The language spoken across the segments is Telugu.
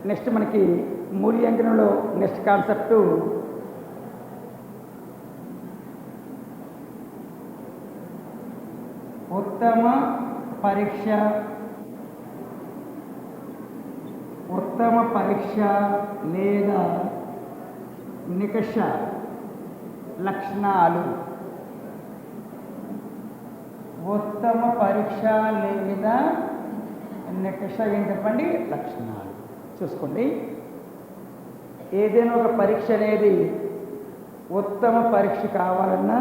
నెక్స్ట్ మనకి మూల్యాంకనంలో నెక్స్ట్ కాన్సెప్టు ఉత్తమ పరీక్ష లేదా నికష లక్షణాలు. ఉత్తమ పరీక్ష లేదా నికష ఏం చెప్పండి? లక్షణాలు. చూసుకోండి, ఏదైనా ఒక పరీక్ష అనేది ఉత్తమ పరీక్ష కావాలన్నా,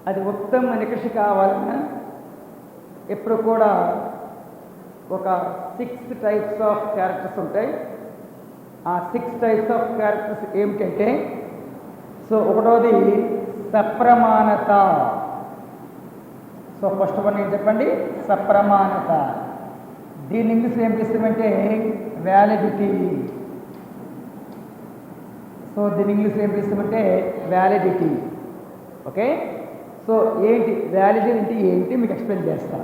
అది ఉత్తమ నికష కావాలన్నా ఎప్పుడు కూడా ఒక 6 టైప్స్ ఆఫ్ క్యారెక్టర్స్ ఉంటాయి. ఆ 6 టైప్స్ ఆఫ్ క్యారెక్టర్స్ ఏమిటంటే, సో ఒకటోది సప్రమాణత. సో ఫస్ట్ వన్ ఏం చెప్పండి? సప్రమాణత. దీని ఇంగ్లీష్లో ఏం పిలుస్తామంటే వ్యాలిడిటీ. సో దీని ఇంగ్లీష్లో ఏం పిలుస్తామంటే వ్యాలిడిటీ. ఓకే, సో ఏంటి వ్యాలిడిటీ అంటే ఏంటి మీకు ఎక్స్ప్లెయిన్ చేస్తా.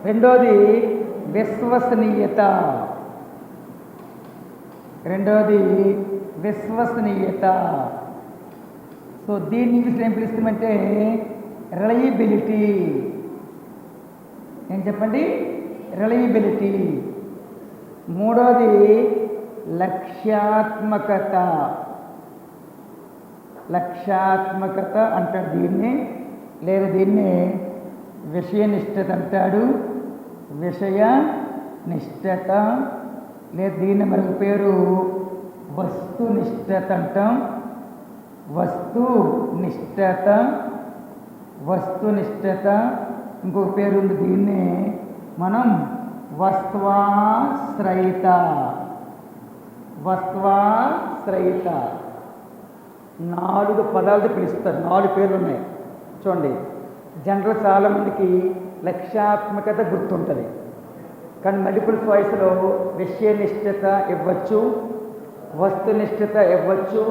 రెండోది విశ్వసనీయత. సో దీని ఇంగ్లీష్లో ఏం పిలుస్తామంటే రిలయబిలిటీ. ఏం చెప్పండి? రిలయబిలిటీ. మూడోది లక్ష్యాత్మకత అంటాడు దీన్ని, లేదా దీన్ని విషయనిష్టత అంటాడు. విషయనిష్టత, లేదా దీన్ని మరొక పేరు వస్తునిష్టత అంటాం. వస్తునిష్టత ఇంకొక పేరు ఉంది, దీన్ని మనం వస్త్వాశ్రయిత. 4 పదాలతో పిలుస్తారు, 4 పేర్లు ఉన్నాయి. చూడండి, జనరల్ చాలామందికి లక్ష్యాత్మకత గుర్తుంటుంది, కానీ మల్టిపుల్ చాయిస్లో విషయనిష్టత ఇవ్వచ్చు, వస్తునిష్టత ఇవ్వచ్చు,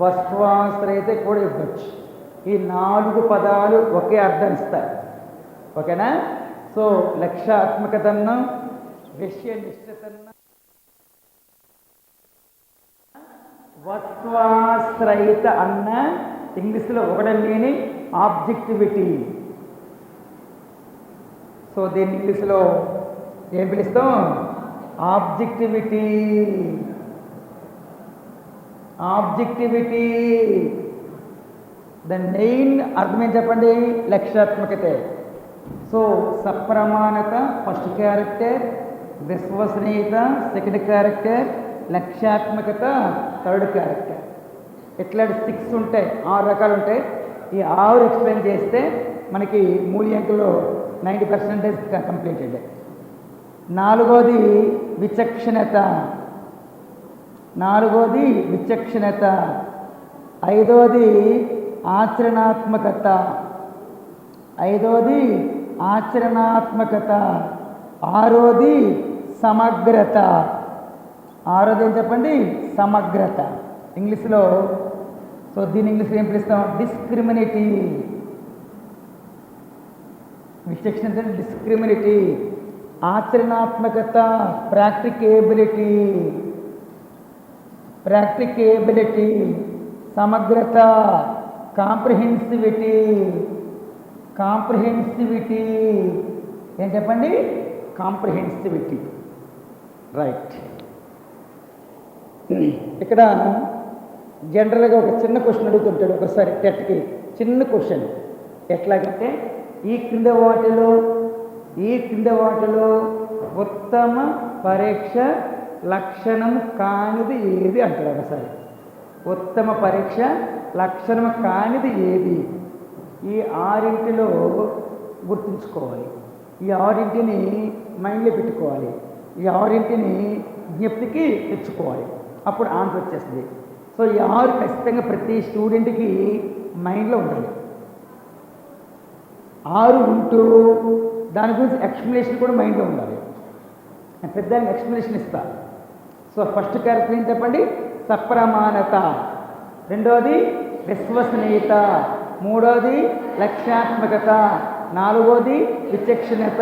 వస్త్వాశ్రయిత కూడా ఇవ్వచ్చు. ఈ 4 పదాలు ఒకే అర్థం ఇస్తాయి. ఓకేనా? సో లక్ష్యాత్మకత అన్నా, విషయనిష్టత అన్నా, వస్త్వాశ్రయిత అన్న ఇంగ్లీష్లో ఒకటే మీనింగ్ ఆబ్జెక్టివిటీ. సో దీన్ని ఇంగ్లీష్లో ఏం పిలుస్తాం? ఆబ్జెక్టివిటీ. దాని మెయిన్ అర్థం ఏం చెప్పండి? లక్ష్యాత్మకతే. సో సప్రమాణత ఫస్ట్ క్యారెక్టర్, విశ్వసనీయత సెకండ్ క్యారెక్టర్, లక్ష్యాత్మకత థర్డ్ క్యారెక్టర్. ఇట్లాంటి 6 ఉంటాయి, 6 రకాలు ఉంటాయి. ఈ 6 ఎక్స్ప్లెయిన్ చేస్తే మనకి మూల్యాంకంలో 90% కంప్లీటెడ్. నాలుగోది విచక్షణత. ఐదోది ఆచరణాత్మకత. ఆరోది సమగ్రత. ఏం చెప్పండి? సమగ్రత. ఇంగ్లీష్లో సో దీని ఇంగ్లీష్లో ఏం పిలుస్తాం? డిస్క్రిమినేటీ. విచక్షణత డిస్క్రిమినేటీ. ఆచరణాత్మకత ప్రాక్టికేబిలిటీ. సమగ్రత కాంప్రిహెన్సివిటీ. ఏం చెప్పండి? కాంప్రిహెన్సివిటీ. రైట్. ఇక్కడ జనరల్గా ఒక చిన్న క్వశ్చన్ అడుగుతుంటాడు ఒకసారి టెట్కి. చిన్న క్వశ్చన్ ఎట్లాగంటే, ఈ క్రింద వాటిలో ఉత్తమ పరీక్ష లక్షణం కానిది ఏది అంటాడు ఒకసారి. ఉత్తమ పరీక్ష లక్షణం కానిది ఏది? ఈ 6 గుర్తుంచుకోవాలి. ఈ 6 మైండ్లో పెట్టుకోవాలి. ఈ 6 జ్ఞప్తికి తెచ్చుకోవాలి. అప్పుడు ఆన్సర్ వచ్చేస్తుంది. సో ఈ 6 ఖచ్చితంగా ప్రతి స్టూడెంట్కి మైండ్లో ఉండాలి. 6 ఉంటూ దాని గురించి ఎక్స్ప్లెనేషన్ కూడా మైండ్లో ఉండాలి. నేను పెద్దానికి ఎక్స్ప్లెనేషన్ ఇస్తా. సో ఫస్ట్ క్యారెక్టర్ ఏం చెప్పండి? సప్రమాణత. రెండోది విశ్వసనీయత. మూడోది లక్ష్యాత్మకత. నాలుగోది విచక్షణత.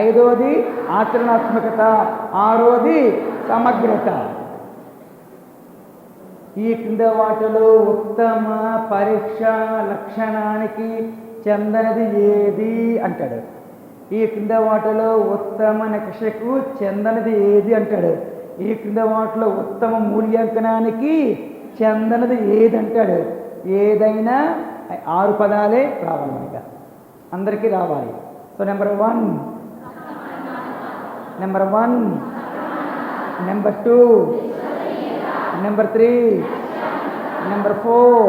ఐదోది ఆచరణాత్మకత, ఆరోది సమగ్రత. ఈ క్రింద వాటిలో ఉత్తమ పరీక్ష లక్షణానికి చెందనిది ఏది అంటాడు. ఈ క్రింద వాటిలో ఉత్తమ నికషకు చెందనిది ఏది అంటాడు. ఈ క్రింద వాటిలో ఉత్తమ మూల్యాంకనానికి చెందనిది ఏది అంటాడు. ఏదైనా 6 పదాలే రావాలి మనకి, అందరికీ రావాలి. So number 1, number 2, number 3, number 4,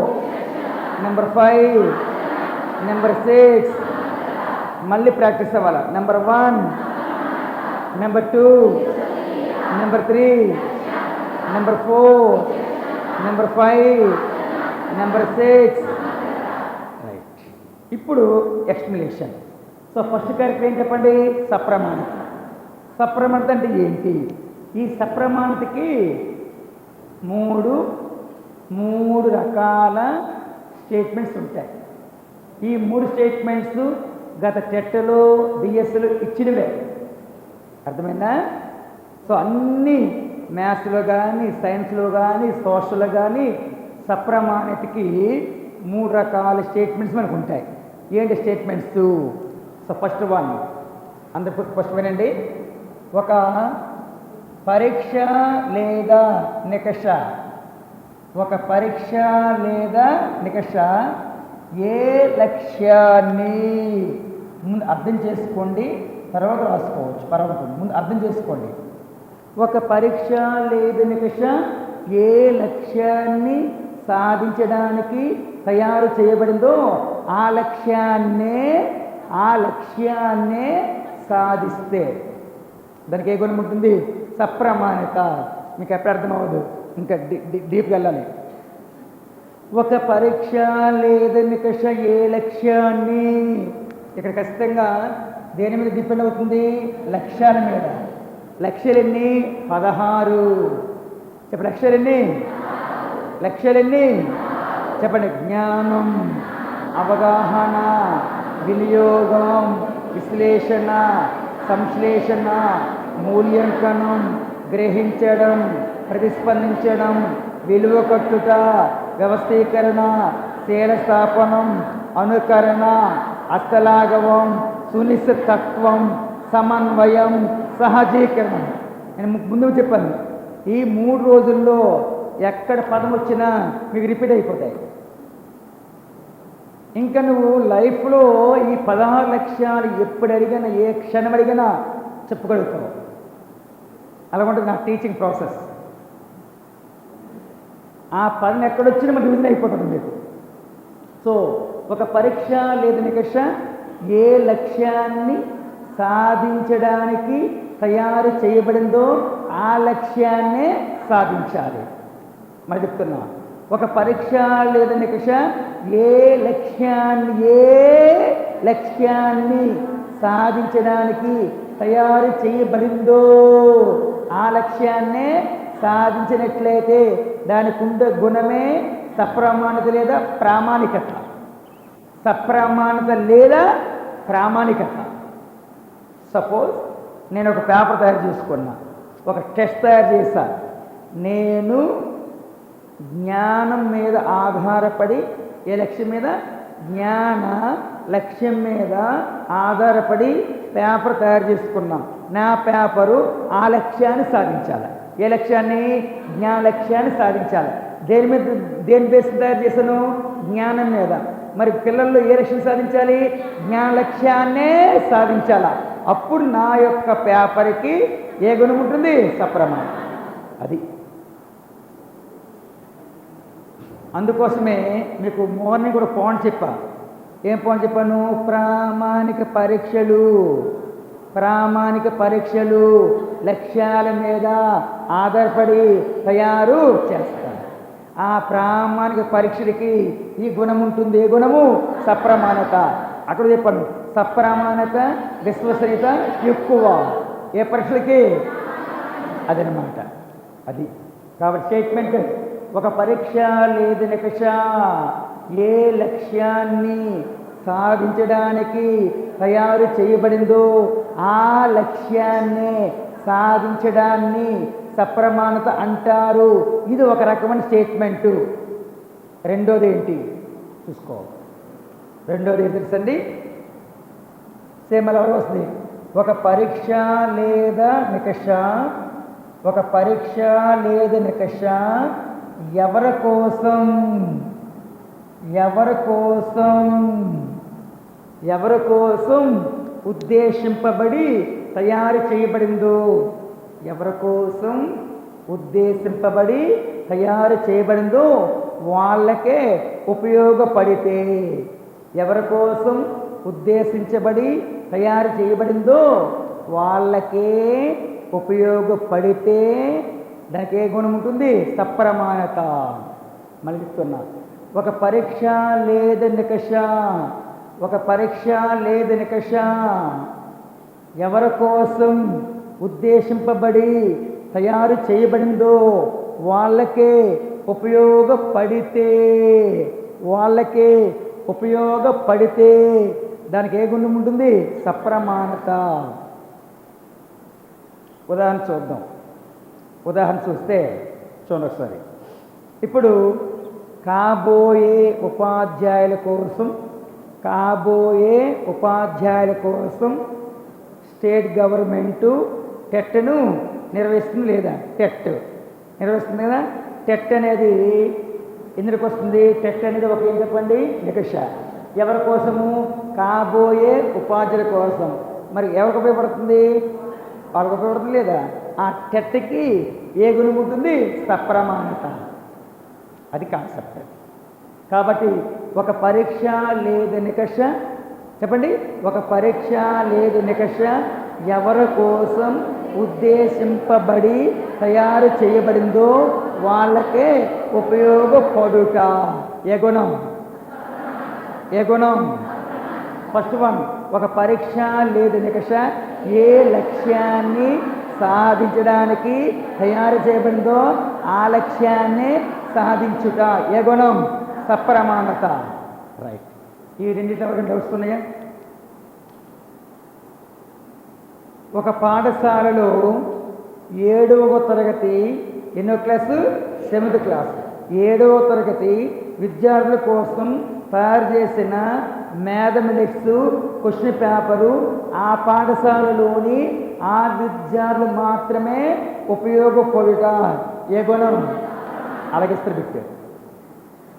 number 5, number 6. మళ్ళీ ప్రాక్టీస్ అవ్వాలి. Number 1, number 2, number 3, number 4, number 5, number 6. Right. ఇప్పుడు ఎక్స్ప్లెనేషన్. సో ఫస్ట్ క్యారెక్టర్ ఏం చెప్పండి? సప్రమాణత. సప్రమాణత అంటే ఏంటి? ఈ సప్రమాణతకి మూడు రకాల స్టేట్మెంట్స్ ఉంటాయి. ఈ 3 స్టేట్మెంట్స్ గత టెట్లో డిఎస్లో ఇచ్చినవే. అర్థమైందా? సో అన్ని మ్యాథ్స్లో కానీ సైన్స్లో కానీ సోషల్లో కానీ సప్రమాణతకి 3 రకాల స్టేట్మెంట్స్ మనకు ఉంటాయి. ఏంటి స్టేట్మెంట్స్? సో ఫస్ట్ వన్, అందరు ఫస్ట్ వినండి. ఒక పరీక్ష లేదా నికష, ఒక పరీక్ష లేదా నికష ఏ లక్ష్యాన్ని ముందు అర్థం చేసుకోండి, తర్వాత రాసుకోవచ్చు, పర్వాలేదు. ముందు అర్థం చేసుకోండి. ఒక పరీక్ష లేదా నికష ఏ లక్ష్యాన్ని సాధించడానికి తయారు చేయబడిందో ఆ లక్ష్యాన్నే సాధిస్తే దానికి ఏ గుణం ఉంటుంది? సప్రమాణత. మీకు ఎప్పుడు అర్థం అవ్వదు, ఇంకా డీప్గా వెళ్ళాలి. ఒక పరీక్ష లేదా నికష ఏ లక్ష్యాన్ని, ఇక్కడ ఖచ్చితంగా దేని మీద డిపెండ్ అవుతుంది? లక్ష్యాల మీద. లక్ష్యాలు ఎన్ని? 16. చెప్పండి, లక్ష్యాలు ఎన్ని? చెప్పండి. జ్ఞానం, అవగాహన, వినియోగం, విశ్లేషణ, సంశ్లేషణ, మూల్యాంకనం, గ్రహించడం, ప్రతిస్పందించడం, విలువ కట్టుట, వ్యవస్థీకరణ, శీలస్థాపనం, అనుకరణ, అస్తలాఘవం, సునిశ్చితత్వం, సమన్వయం, సహజీకరణం. నేను ముందు చెప్పాను, ఈ 3 రోజుల్లో ఎక్కడ పదం వచ్చినా మీకు రిపీట్ అయిపోతాయి. ఇంకా నువ్వు లైఫ్లో ఈ 16 లక్ష్యాలు ఎప్పుడు అడిగినా, ఏ క్షణం అడిగినా చెప్పగలుగుతావు. అలా ఉంటుంది నా టీచింగ్ ప్రాసెస్. ఆ పదం ఎక్కడొచ్చినా మనకి విధంగా అయిపోతుంది మీకు. సో ఒక పరీక్ష లేదా నికష ఏ లక్ష్యాన్ని సాధించడానికి తయారు చేయబడిందో ఆ లక్ష్యాన్నే సాధించాలి. మరి చెప్తున్నా, ఒక పరీక్ష లేదా నికష ఏ లక్ష్యాన్ని సాధించడానికి తయారు చేయబడిందో ఆ లక్ష్యాన్నే సాధించినట్లయితే దానికి ఉండే గుణమే సప్రమాణత లేదా ప్రామాణికత. సప్రమాణత లేదా ప్రామాణికత. సపోజ్ నేను ఒక పేపర్ తయారు చేసుకున్నా, ఒక టెస్ట్ తయారు చేశా. నేను జ్ఞానం మీద ఆధారపడి, ఏ లక్ష్యం మీద? జ్ఞాన లక్ష్యం మీద ఆధారపడి పేపర్ తయారు చేసుకున్నాం. నా పేపరు ఆ లక్ష్యాన్ని సాధించాలి. ఏ లక్ష్యాన్ని? జ్ఞాన లక్ష్యాన్ని సాధించాలి. దేని బేస్ తయారు చేశాను? జ్ఞానం మీద. మరి పిల్లల్లో ఏ లక్ష్యం సాధించాలి? జ్ఞాన లక్ష్యాన్నే సాధించాలా. అప్పుడు నా యొక్క పేపర్కి ఏ గుణం ఉంటుంది? సప్రమాణం. అది అందుకోసమే మీకు మార్నింగ్ కూడా పాయింట్ చెప్పా. ఏం పాయింట్ చెప్పాను? ప్రామాణిక పరీక్షలు లక్ష్యాల మీద ఆధారపడి తయారు చేస్తారు. ఆ ప్రామాణిక పరీక్షలకి ఈ గుణం ఉంటుంది. ఏ గుణము? సప్రమాణత. అక్కడ చెప్పాను, సప్రమాణత, విశ్వసనీయత ఎక్కువ. ఏ పరీక్షలకి? అదనమాట. అది కాబట్టి స్టేట్మెంట్, ఒక పరీక్ష లేదా నికష ఏ లక్ష్యాన్ని సాధించడానికి తయారు చేయబడిందో ఆ లక్ష్యాన్ని సాధించడాన్ని సప్రమాణత అంటారు. ఇది ఒక రకమైన స్టేట్మెంటు. రెండోది ఏంటి చూసుకో. రెండోది ఏంటి తెలుసండి? సేమ్ అలా వస్తుంది. ఒక పరీక్ష లేదా నికష, ఒక పరీక్ష లేదా నికష ఎవరి కోసం ఎవరి కోసం ఎవరి కోసం ఉద్దేశింపబడి తయారు చేయబడిందో, ఎవరి కోసం ఉద్దేశింపబడి తయారు చేయబడిందో వాళ్ళకే ఉపయోగపడితే, ఎవరి కోసం ఉద్దేశించబడి తయారు చేయబడిందో వాళ్ళకే ఉపయోగపడితే దానికి ఏ గుణం ఉంటుంది? సప్రమాణత. మళ్ళీ చెప్తున్నా, ఒక పరీక్ష లేదా నికష, ఒక పరీక్ష లేదా నికష ఎవరి కోసం ఉద్దేశింపబడి తయారు చేయబడిందో వాళ్ళకే ఉపయోగపడితే, వాళ్ళకే ఉపయోగపడితే దానికి ఏ గుణం ఉంటుంది? సప్రమాణత. ఉదాహరణ చూద్దాం. ఉదాహరణ చూస్తే చూడండి ఒకసారి. ఇప్పుడు కాబోయే ఉపాధ్యాయుల కోసం, కాబోయే ఉపాధ్యాయుల కోసం స్టేట్ గవర్నమెంటు టెట్ను నిర్వహిస్తుంది లేదా? టెట్ నిర్వహిస్తుంది కదా. టెట్ అనేది ఎందుకు వస్తుంది? టెట్ అనేది ఒక ఏం చెప్పండి? నికష. ఎవరి కోసము? కాబోయే ఉపాధ్యాయుల కోసం. మరి ఎవరికి ఉపయోగపడుతుంది? వాళ్ళకి ఉపయోగపడుతుంది లేదా? ఆ టెట్కి ఏ గుణం ఉంటుంది? సప్రమాణత. అది కాన్సెప్ట్. కాబట్టి ఒక పరీక్ష లేదా నికష చెప్పండి. ఒక పరీక్ష లేదా నికష ఎవరి కోసం ఉద్దేశింపబడి తయారు చేయబడిందో వాళ్ళకే ఉపయోగపడుట. ఏ గుణం? ఏ గుణం? ఫస్ట్ వన్, ఒక పరీక్ష లేదా నికష ఏ లక్ష్యాన్ని సాధించడానికి తయారు చేయబడిందో ఆ లక్ష్యాన్ని సాధించుట. ఏ గుణం? సప్రమాణత. రైట్. ఈ రెండింటి వరకు డౌట్స్ ఉన్నాయా? ఒక పాఠశాలలో 7వ తరగతి, ఎన్నో క్లాసు? 7th క్లాస్, 7వ తరగతి విద్యార్థుల కోసం తయారు చేసిన మ్యాథమెటిక్స్ క్వశ్చన్ పేపరు ఆ పాఠశాలలోని ఆ విద్యార్థులు మాత్రమే ఉపయోగపడుట. ఏ గుణం? అలాగే బిట్.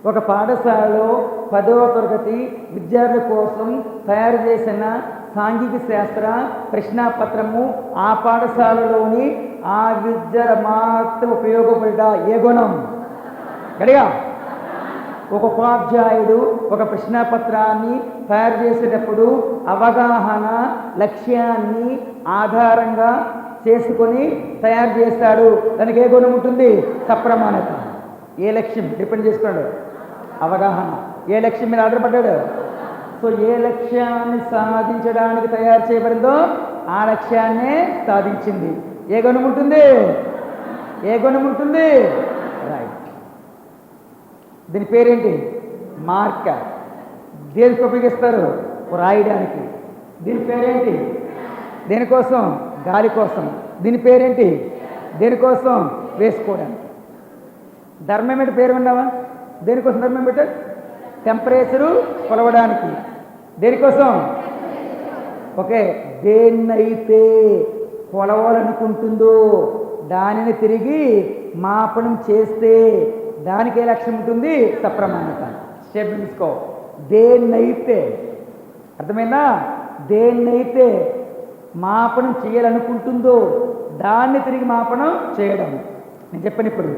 ఒక పాఠశాలలో 10వ తరగతి విద్యార్థుల కోసం తయారు చేసిన సాంఘిక శాస్త్ర ప్రశ్నాపత్రము ఆ పాఠశాలలోని ఆ విద్యార్థులు మాత్రం ఉపయోగపడుట. ఏ గుణం? గడిగా. ఒక ఉపాధ్యాయుడు ఒక ప్రశ్నాపత్రాన్ని తయారు చేసేటప్పుడు అవగాహన లక్ష్యాన్ని ఆధారంగా చేసుకొని తయారు చేస్తాడు. దానికి ఏ గుణం ఉంటుంది? సప్రమాణత. ఏ లక్ష్యం డిపెండ్ చేసుకున్నాడు? అవగాహన. ఏ లక్ష్యం మీద ఆధారపడ్డాడు? సో ఏ లక్ష్యాన్ని సాధించడానికి తయారు చేయబడిందో ఆ లక్ష్యాన్నే సాధించింది. ఏ గుణం ఉంటుంది? ఏ గుణం ఉంటుంది? రైట్. దీని పేరేంటి? మార్కర్. దేనికి ఉపయోగిస్తారు? రాయడానికి. దీని పేరేంటి? దేనికోసం? గాలి కోసం. దీని పేరేంటి? దేనికోసం? వేసుకోవడానికి. థర్మామీటర్ పేరు విన్నావా? దేనికోసం థర్మామీటర్? టెంపరేచరు కొలవడానికి. దేనికోసం? ఓకే. దేన్నైతే కొలవాలనుకుంటుందో దానిని తిరిగి మాపనం చేస్తే దానికి ఏ లక్ష్యం ఉంటుంది? సప్రమాణత. స్టెప్ తీసుకో. దేన్నైతే, అర్థమైందా? దేన్నైతే మాపనం చేయాలనుకుంటుందో దాన్ని తిరిగి మాపనం చేయడం. నేను చెప్పాను ఇప్పుడు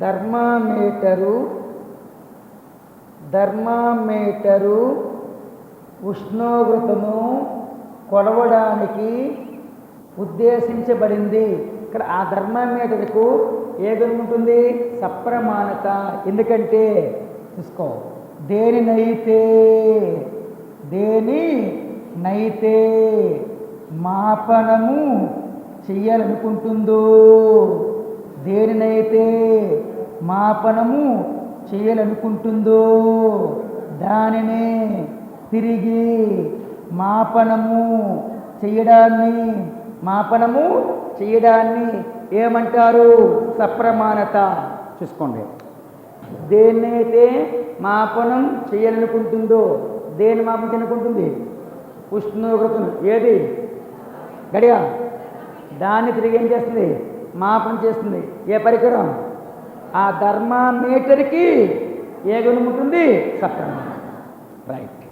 థర్మామీటరు ఉష్ణోగ్రతను కొలవడానికి ఉద్దేశించబడింది. ఇక్కడ ఆ థర్మామీటర్కు ఏ గుణం ఉంటుంది? సప్రమాణత. ఎందుకంటే చూసుకో, దేనినైతే మాపనము చెయ్యాలనుకుంటుందో, దేనినైతే మాపనము చేయాలనుకుంటుందో దానినే తిరిగి మాపనము చేయడాన్ని ఏమంటారు? సప్రమాణత. చూసుకోండి, దేన్నైతే మాపనం చేయాలనుకుంటుందో, దేన్ని మాపనం చేయాలనుకుంటుంది? ఉష్ణోగ్రతను. ఏది గడిగా దాన్ని తిరిగి ఏం చేస్తుంది? మాపనం చేస్తుంది. ఏ పరికరం? ఆ థర్మామీటర్కి ఏ గుణం ఉంటుంది? సప్రమాణం. రైట్.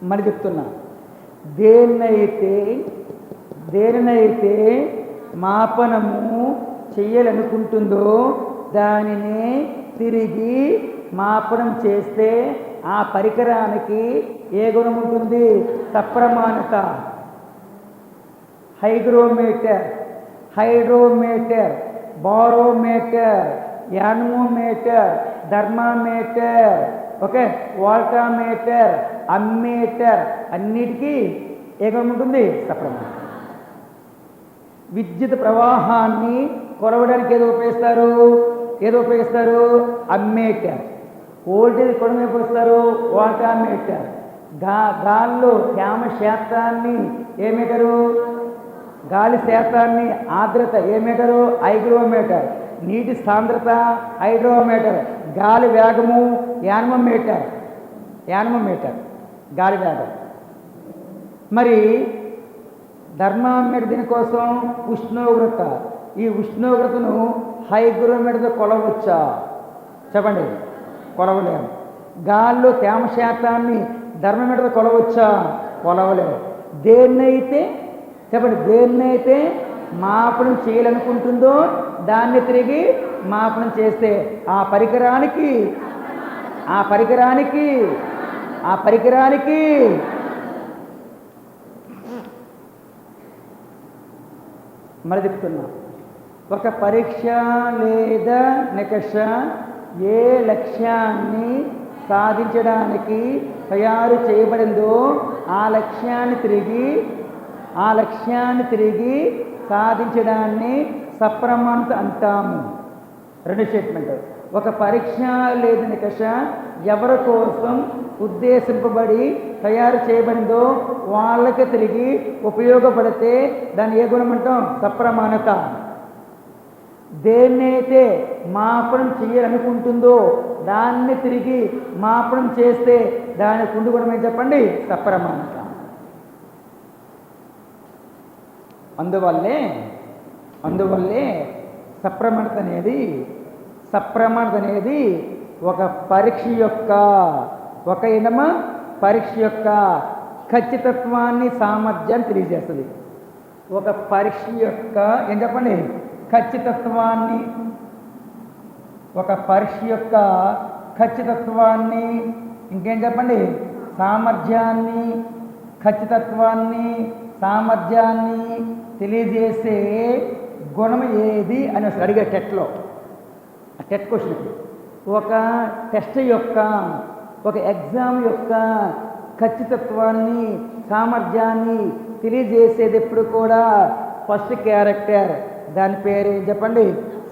మరి చెప్తున్నా, దేనినైతే మాపనము చెయ్యాలనుకుంటుందో దానిని తిరిగి మాపనం చేస్తే ఆ పరికరానికి ఏ గుణం ఉంటుంది? సప్రమాణత. Hygrometer, hydrometer, barometer, anemometer, thermometer, okay, voltameter, ammeter, అన్నిటికీ ఏ గుణం ఉంటుంది? సప్రమాణం. విద్యుత్ ప్రవాహాన్ని కొలవడానికి ఏదో ఉపయోగిస్తారు? అమ్మీటర్. వోల్టేజ్ కొలవడానికి ఉపయోగిస్తారు? వాల్టామీటర్. గాల్లో తేమ శాతాన్ని ఏ మీటరు? గాలి శాతాన్ని, ఆర్ద్రత ఏ మీటరు? హైగ్రోమీటర్. నీటి సాంద్రత హైడ్రోమీటర్. గాలి వేగము యానమోమీటర్. గాలి వేగం. మరి థర్మామీటర్ దీనికోసం ఉష్ణోగ్రత. ఈ ఉష్ణోగ్రతను హైగ్రోమీటర్తో కొలవచ్చా? చెప్పండి. కొలవలేము. గాల్లో తేమ శాతాన్ని థర్మామీటర్తో కొలవచ్చా? కొలవలేము. దేన్నైతే మాపనం చేయాలనుకుంటుందో దాన్ని తిరిగి మాపనం చేస్తే ఆ పరికరానికి మరి చెప్తున్నా, ఒక పరీక్ష లేదా నికష ఏ లక్ష్యాన్ని సాధించడానికి తయారు చేయబడిందో ఆ లక్ష్యాన్ని తిరిగి సాధించడాన్ని సప్రమాణత అంటాము. రెండు స్టేట్మెంట్. ఒక పరీక్ష లేదా నికష ఎవరి కోసం ఉద్దేశింపబడి తయారు చేయబడిందో వాళ్ళకి తిరిగి ఉపయోగపడితే దాన్ని ఏ గుణం అంటాం? సప్రమాణత. దేన్నైతే మాపనం చేయాలనుకుంటుందో దాన్ని తిరిగి మాపనం చేస్తే దానికి ఉండి గుణం ఏం చెప్పండి? సప్రమాణత. అందువల్లే సప్రమాణత అనేది ఒక పరీక్ష యొక్క ఖచ్చితత్వాన్ని, సామర్థ్యాన్ని తెలియజేస్తుంది. ఒక పరీక్ష యొక్క ఏం చెప్పండి? ఖచ్చితత్వాన్ని, ఇంకేం చెప్పండి? సామర్థ్యాన్ని తెలియజేసే గుణం ఏది అని అసలు అడిగే టెట్లో. ఆ టెట్ క్వశ్చన్. ఒక టెస్ట్ యొక్క, ఒక ఎగ్జామ్ యొక్క ఖచ్చితత్వాన్ని, సామర్థ్యాన్ని తెలియజేసేది ఎప్పుడు కూడా ఫస్ట్ క్యారెక్టర్. దాని పేరు ఏం చెప్పండి?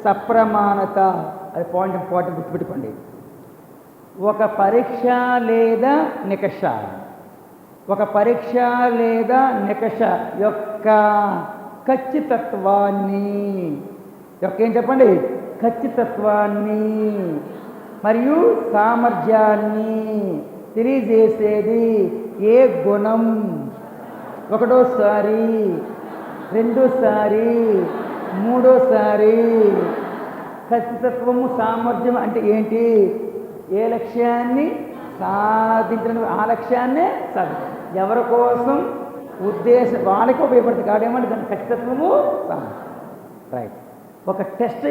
సప్రమాణత. అది పాయింట్ ఇంపార్టెంట్, గుర్తుపెట్టుకోండి. ఒక పరీక్ష లేదా నికష యొక్క ఖచ్చితత్వాన్ని ఏం చెప్పండి? ఖచ్చితత్వాన్ని మరియు సామర్థ్యాన్ని తెలియజేసేది ఏ గుణం? ఒకటోసారి, రెండోసారి, మూడోసారి. ఖచ్చితత్వము, సామర్థ్యం అంటే ఏంటి? ఏ లక్ష్యాన్ని సాధించడం, ఆ లక్ష్యాన్నే సాధించడం. ఎవరి కోసం వాళ్ళకి ఉపయోగపడుతుంది కాదేమంటే దాని ఖచ్చితత్వము, సామర్థ్యం. రైట్. ఒక టెస్ట్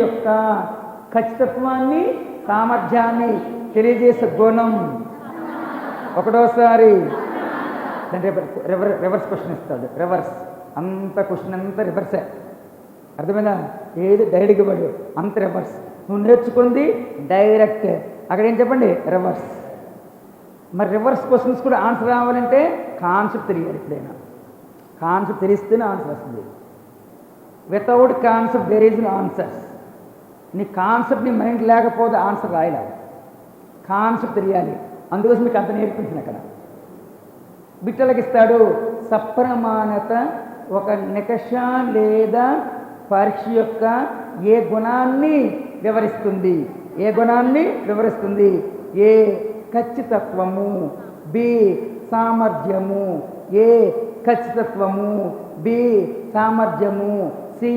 యొక్క ఖచ్చితత్వాన్ని, సామర్థ్యాన్ని తెలియజేసే గుణం. ఒకటోసారి. రివర్స్ క్వశ్చన్ ఇస్తాడు. అంత క్వశ్చన్ అంతా రివర్సే. అర్థమైందా? ఏది డైరెక్ట్గా పడు అంత రివర్స్. నువ్వు నేర్చుకుంది డైరెక్ట్. అక్కడ ఏం చెప్పండి? రివర్స్. మరి రివర్స్ క్వశ్చన్స్ కూడా ఆన్సర్ రావాలంటే కాన్సెప్ట్ తెలియాలి. ఎప్పుడైనా కాన్సెప్ట్ తెలిస్తేనే ఆన్సర్ వస్తుంది. Without concept there is no answers. నీ కాన్సెప్ట్ నీ మైండ్ లేకపోతే ఆన్సర్ రాయలేవు. కాన్సెప్ట్ తెలియాలి. అందుకోసం మీకు అంత నేర్పించిన అక్కడ. బిట్టలకి ఇస్తాడు. సప్రమాణత ఒక నికష లేదా పరీక్ష యొక్క ఏ గుణాన్ని వివరిస్తుంది? ఏ గుణాన్ని వివరిస్తుంది? ఏ ఖచ్చితత్వము, బి సామర్థ్యము, ఏ ఖచ్చితత్వము, బి సామర్థ్యము, సి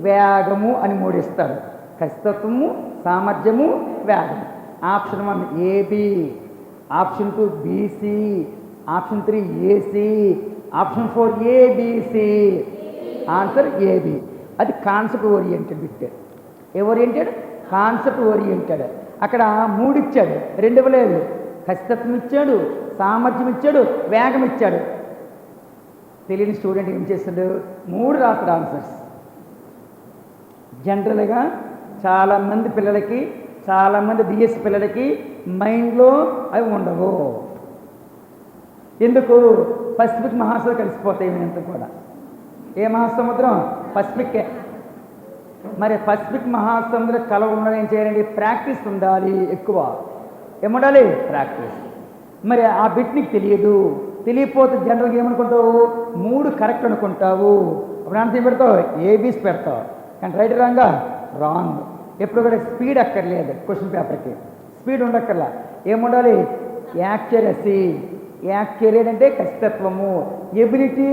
వేగము అని మూడిస్తారు. ఖచ్చితత్వము, సామర్థ్యము, వేగము. Option 1 AB, option 2 BC, option 3 AC, option 4 ABC. Answer AB. అది కాన్సెప్ట్ ఓరియంటెడ్ బిట్. ఏ ఓరియంటెడ్? Concept oriented. అక్కడ 3 ఇచ్చాడు, 2 ఇవ్వలేదు. ఖచ్చితత్వం ఇచ్చాడు, సామర్థ్యం ఇచ్చాడు, వేగం ఇచ్చాడు. తెలియని స్టూడెంట్ ఏం చేస్తాడు? 3 రాస్తాడు ఆన్సర్స్. జనరల్గా చాలామంది పిల్లలకి, చాలామంది డిఎస్సి పిల్లలకి మైండ్లో అవి ఉండవు. ఎందుకు? పసిఫిక్ మహాసముద్రం కలిసిపోతాయి ఇంత కూడా. ఏ మహాసముద్రం? పసిఫిక్కే. మరి పసిఫిక్ మహాసముద్రం కలవ ఉండడం ఏం చేయాలండి? ప్రాక్టీస్ ఉండాలి ఎక్కువ. ఏముండాలి? ప్రాక్టీస్. మరి ఆ బిట్ నీకు తెలియదు. తెలియకపోతే జనరల్గా ఏమనుకుంటావు? 3 కరెక్ట్ అనుకుంటావు. అప్పుడు ఆన్సర్ పెడతావు, ఏబీస్ పెడతావు. కానీ రైట్ రాంగా? రాంగ్. ఎప్పుడు కూడా స్పీడ్ అక్కర్లేదు క్వశ్చన్ పేపర్కి. స్పీడ్ ఉండక్కర్లా. ఏముండాలి? యాక్యురసీ. యాక్యురేట్ అంటే ఖచ్చితత్వము, ఎబిలిటీ,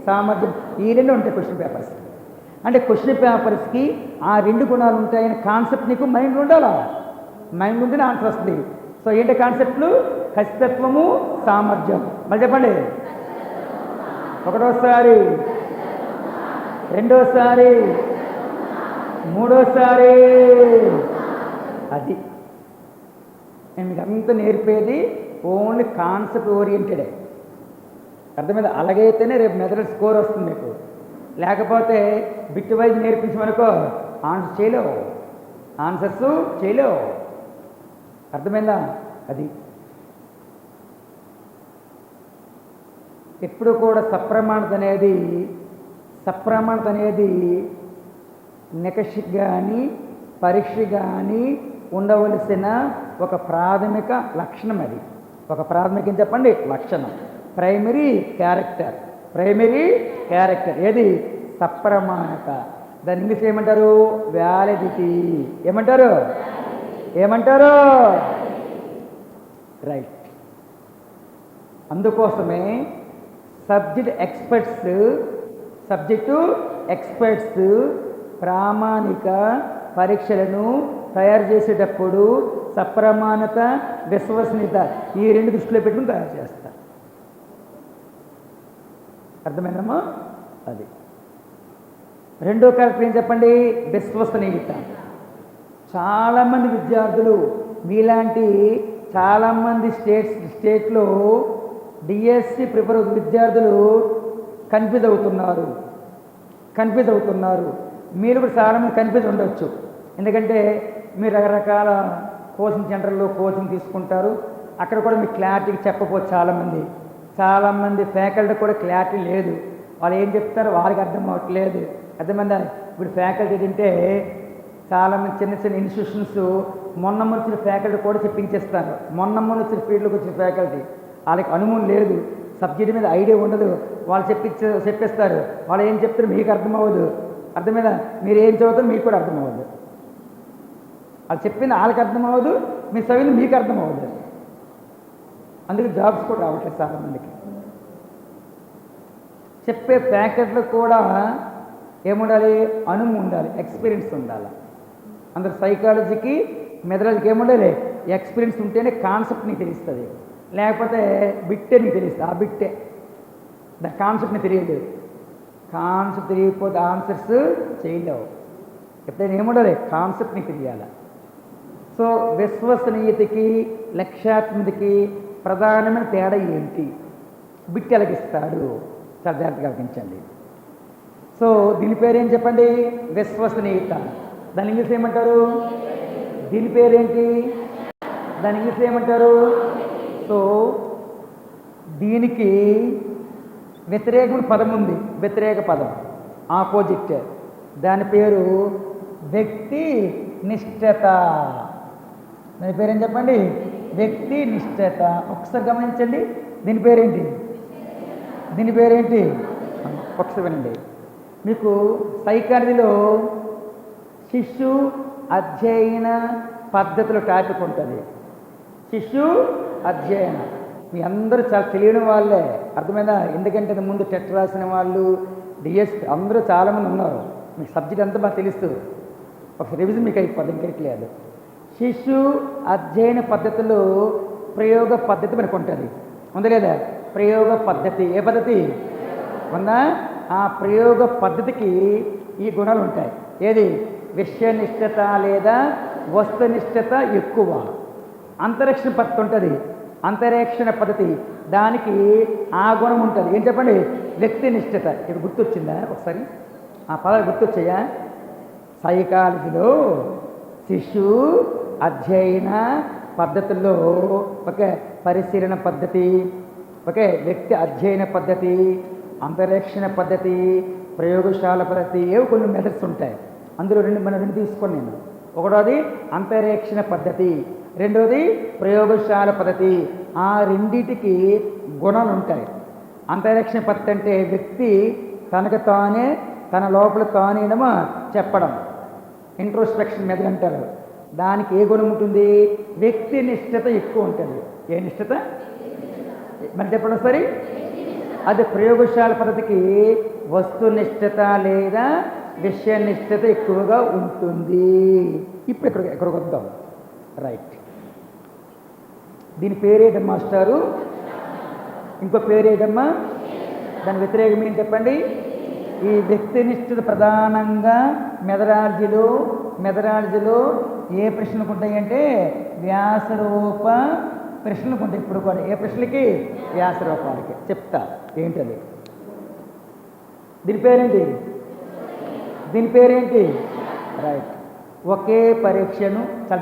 సామర్థ్యం. ఈ 2 ఉంటాయి క్వశ్చన్ పేపర్స్. అంటే క్వశ్చన్ పేపర్స్కి ఆ 2 గుణాలు ఉంటాయని కాన్సెప్ట్ నీకు మైండ్ ఉండాలా. మైండ్ ఉంటేనే ఆన్సర్ వస్తుంది. సో ఏంటి కాన్సెప్ట్లు? ఖచ్చితత్వము, సామర్థ్యం. మళ్ళీ చెప్పండి. ఒకటోసారి, రెండోసారి, మూడోసారి. అది నేను మీకు అంత నేర్పేది ఓన్లీ కాన్సెప్ట్ ఓరియంటెడే. అర్థమైంది? అలాగైతేనే రేపు మెథడ్ స్కోర్ వస్తుంది మీకు. లేకపోతే బిట్ వైజ్ నేర్పించమనుకో ఆన్సర్ చేయలేవు, ఆన్సర్స్ చేయలేవు. అర్థమైందా? అది ఎప్పుడు కూడా సప్రమాణత అనేది నికషకి కానీ పరీక్ష కానీ ఉండవలసిన ఒక ప్రాథమిక లక్షణం. అది ఒక ప్రాథమికం చెప్పండి లక్షణం. Primary character. ఏది? సప్రమాణత. దాని ఇంగ్లీష్ ఏమంటారు? వ్యాలిడిటీ. ఏమంటారు? రైట్. అందుకోసమే సబ్జెక్టు ఎక్స్పర్ట్స్ ప్రామాణిక పరీక్షలను తయారు చేసేటప్పుడు సప్రమాణత, విశ్వసనీయత ఈ 2 దృష్టిలో పెట్టుకుని తయారు చేస్తారు. అర్థమైందమ్మా? అది రెండో క్యారెక్టర్ ఏం చెప్పండి? విశ్వసనీయత. చాలామంది విద్యార్థులు మీలాంటి చాలామంది స్టేట్లో డిఎస్సి ప్రిపేర్ విద్యార్థులు కన్ఫ్యూజ్ అవుతున్నారు. మీరు కూడా చాలామంది కన్ఫ్యూజ్ ఉండొచ్చు. ఎందుకంటే మీరు రకరకాల కోచింగ్ సెంటర్లో కోచింగ్ తీసుకుంటారు. అక్కడ కూడా మీకు క్లారిటీకి చెప్పకపోవచ్చు. చాలామంది ఫ్యాకల్టీ కూడా క్లారిటీ లేదు. వాళ్ళు ఏం చెప్తారో వాళ్ళకి అర్థం అవ్వట్లేదు. అర్థమైందా? ఇప్పుడు ఫ్యాకల్టీ ఏంటంటే చాలామంది చిన్న ఇన్స్టిట్యూషన్స్ మొన్న వచ్చిన ఫ్యాకల్టీ కూడా చెప్పించేస్తారు. మొన్న వచ్చిన ఫీల్డ్లోకి వచ్చిన ఫ్యాకల్టీ వాళ్ళకి అనుభవం లేదు, సబ్జెక్ట్ మీద ఐడియా ఉండదు. వాళ్ళు చెప్పేస్తారు. వాళ్ళు ఏం చెప్తారో మీకు అర్థం అవ్వదు. అర్థమైందా? మీరు ఏం చదువుతారో మీకు కూడా అర్థం అవ్వదు. వాళ్ళు చెప్పింది వాళ్ళకి అర్థం అవ్వదు, మీ చదివింది మీకు అర్థం అవ్వదు. అందుకే జాబ్స్ కూడా రావట్లేదు చాలామందికి. చెప్పే ఫ్యాకల్టీలకు కూడా ఏముండాలి? అనుభవం ఉండాలి, ఎక్స్పీరియన్స్ ఉండాలి. అందరు సైకాలజీకి మెథడాలజీకి ఏముండాలి? ఎక్స్పీరియన్స్ ఉంటేనే కాన్సెప్ట్ నీకు తెలుస్తుంది. లేకపోతే బిట్టే నీకు తెలుస్తుంది. ఆ బిట్టే దాని కాన్సెప్ట్ని తెలియదు. కాన్సెప్ట్ తెలియకపోతే ఆన్సర్స్ చేయలేవు. ఎప్పుడైనా ఏముండాలి? కాన్సెప్ట్ని తెలియాలి. సో విశ్వసనీయతకి లక్ష్యాత్మకతకి ప్రధానమైన తేడా ఏంటి? బిట్ ఎలాగిస్తాడు? చాలా జాగ్రత్తగా ఆలోచించండి. సో దీని పేరేం చెప్పండి? విశ్వసనీయత. దాని ఇంగ్లీష్ ఏమంటారు? దీని పేరేంటి? దాని ఇంగ్లీష్ ఏమంటారు? సో దీనికి వ్యతిరేకమైన పదం ఉంది. వ్యతిరేక పదం, ఆపోజిట్. దాని పేరు వ్యక్తి నిష్ఠత. దాని పేరేం చెప్పండి? వ్యక్తి నిష్ఠత. ఒకసారి గమనించండి, దీని పేరేంటి? దీని పేరేంటి? ఒకసారి వినండి. మీకు సైకాలజీలో శిశు అధ్యయన పద్ధతుల టాపిక్ ఉంటుంది. శిశు అధ్యయన మీ అందరూ చాలా తెలియని వాళ్ళే, అర్థమైందా? ఎందుకంటే ముందు టెట్ రాసిన వాళ్ళు, డిఎస్ అందరూ చాలామంది ఉన్నారు. మీకు సబ్జెక్ట్ అంతా బాగా తెలుస్తూ ఒక రివిజన్ మీకు అయిపోద్ది, ఇంకెట్లేదు. శిశు అధ్యయన పద్ధతిలో ప్రయోగ పద్ధతి మనకు ఉంటుంది, ఉంది లేదా? ప్రయోగ పద్ధతి. ఏ పద్ధతి ఉందా? ఆ ప్రయోగ పద్ధతికి ఈ గుణాలు ఉంటాయి. ఏది? విషయనిష్టత లేదా వస్తునిష్టత ఎక్కువ. అంతరిక్షణ పద్ధతి ఉంటుంది, అంతరిక్షణ పద్ధతి, దానికి ఆ గుణం ఉంటుంది. ఏం చెప్పండి? వ్యక్తినిష్టత. ఇక్కడ గుర్తొచ్చిందా? ఒకసారి ఆ పదాలు గుర్తొచ్చాయా? సైకాలజీలో శిశు అధ్యయన పద్ధతుల్లో ఒక పరిశీలన పద్ధతి, ఒక వ్యక్తి అధ్యయన పద్ధతి, అంతరిక్షణ పద్ధతి, ప్రయోగశాల పద్ధతి, ఏవో కొన్ని మెథడ్స్ ఉంటాయి. అందులో రెండు తీసుకోండి నేను. ఒకటోది అంతరిక్షణ పద్ధతి, రెండోది ప్రయోగశాల పద్ధతి. ఆ రెండిటికి గుణాలు ఉంటాయి. అంతరిక్షణ పద్ధతి అంటే వ్యక్తి తనకు తానే తన లోపల తానేనమో చెప్పడం, ఇంట్రోస్పెక్షన్ మెథడ్ అంటారు. దానికి ఏ గుణం ఉంటుంది? వ్యక్తి నిష్ఠత ఎక్కువ ఉంటుంది. ఏ నిష్ఠత? మరి చెప్పడం సరి. అది ప్రయోగశాల పద్ధతికి వస్తునిష్టత లేదా విషయనిష్టత ఎక్కువగా ఉంటుంది. ఇప్పుడు ఎక్కడికి వద్దాం. రైట్. దీని పేరేటమ్మా మాస్టారు? ఇంకో పేరేటమ్మా? దాని వ్యతిరేకం ఏం చెప్పండి? ఈ వ్యక్తినిష్ఠత ప్రధానంగా మెథడాలజీలో ఏ ప్రశ్నలకు ఉంటాయంటే వ్యాసరూప ప్రశ్నలకు ఉంటాయి. ఇప్పుడు కూడా ఏ ప్రశ్నలకి? వ్యాసరూపాలకి. చెప్తా ఏంటది. దీని పేరేంటి? దీని పేరేంటి? రైట్. ఒకే పరీక్షను చాలా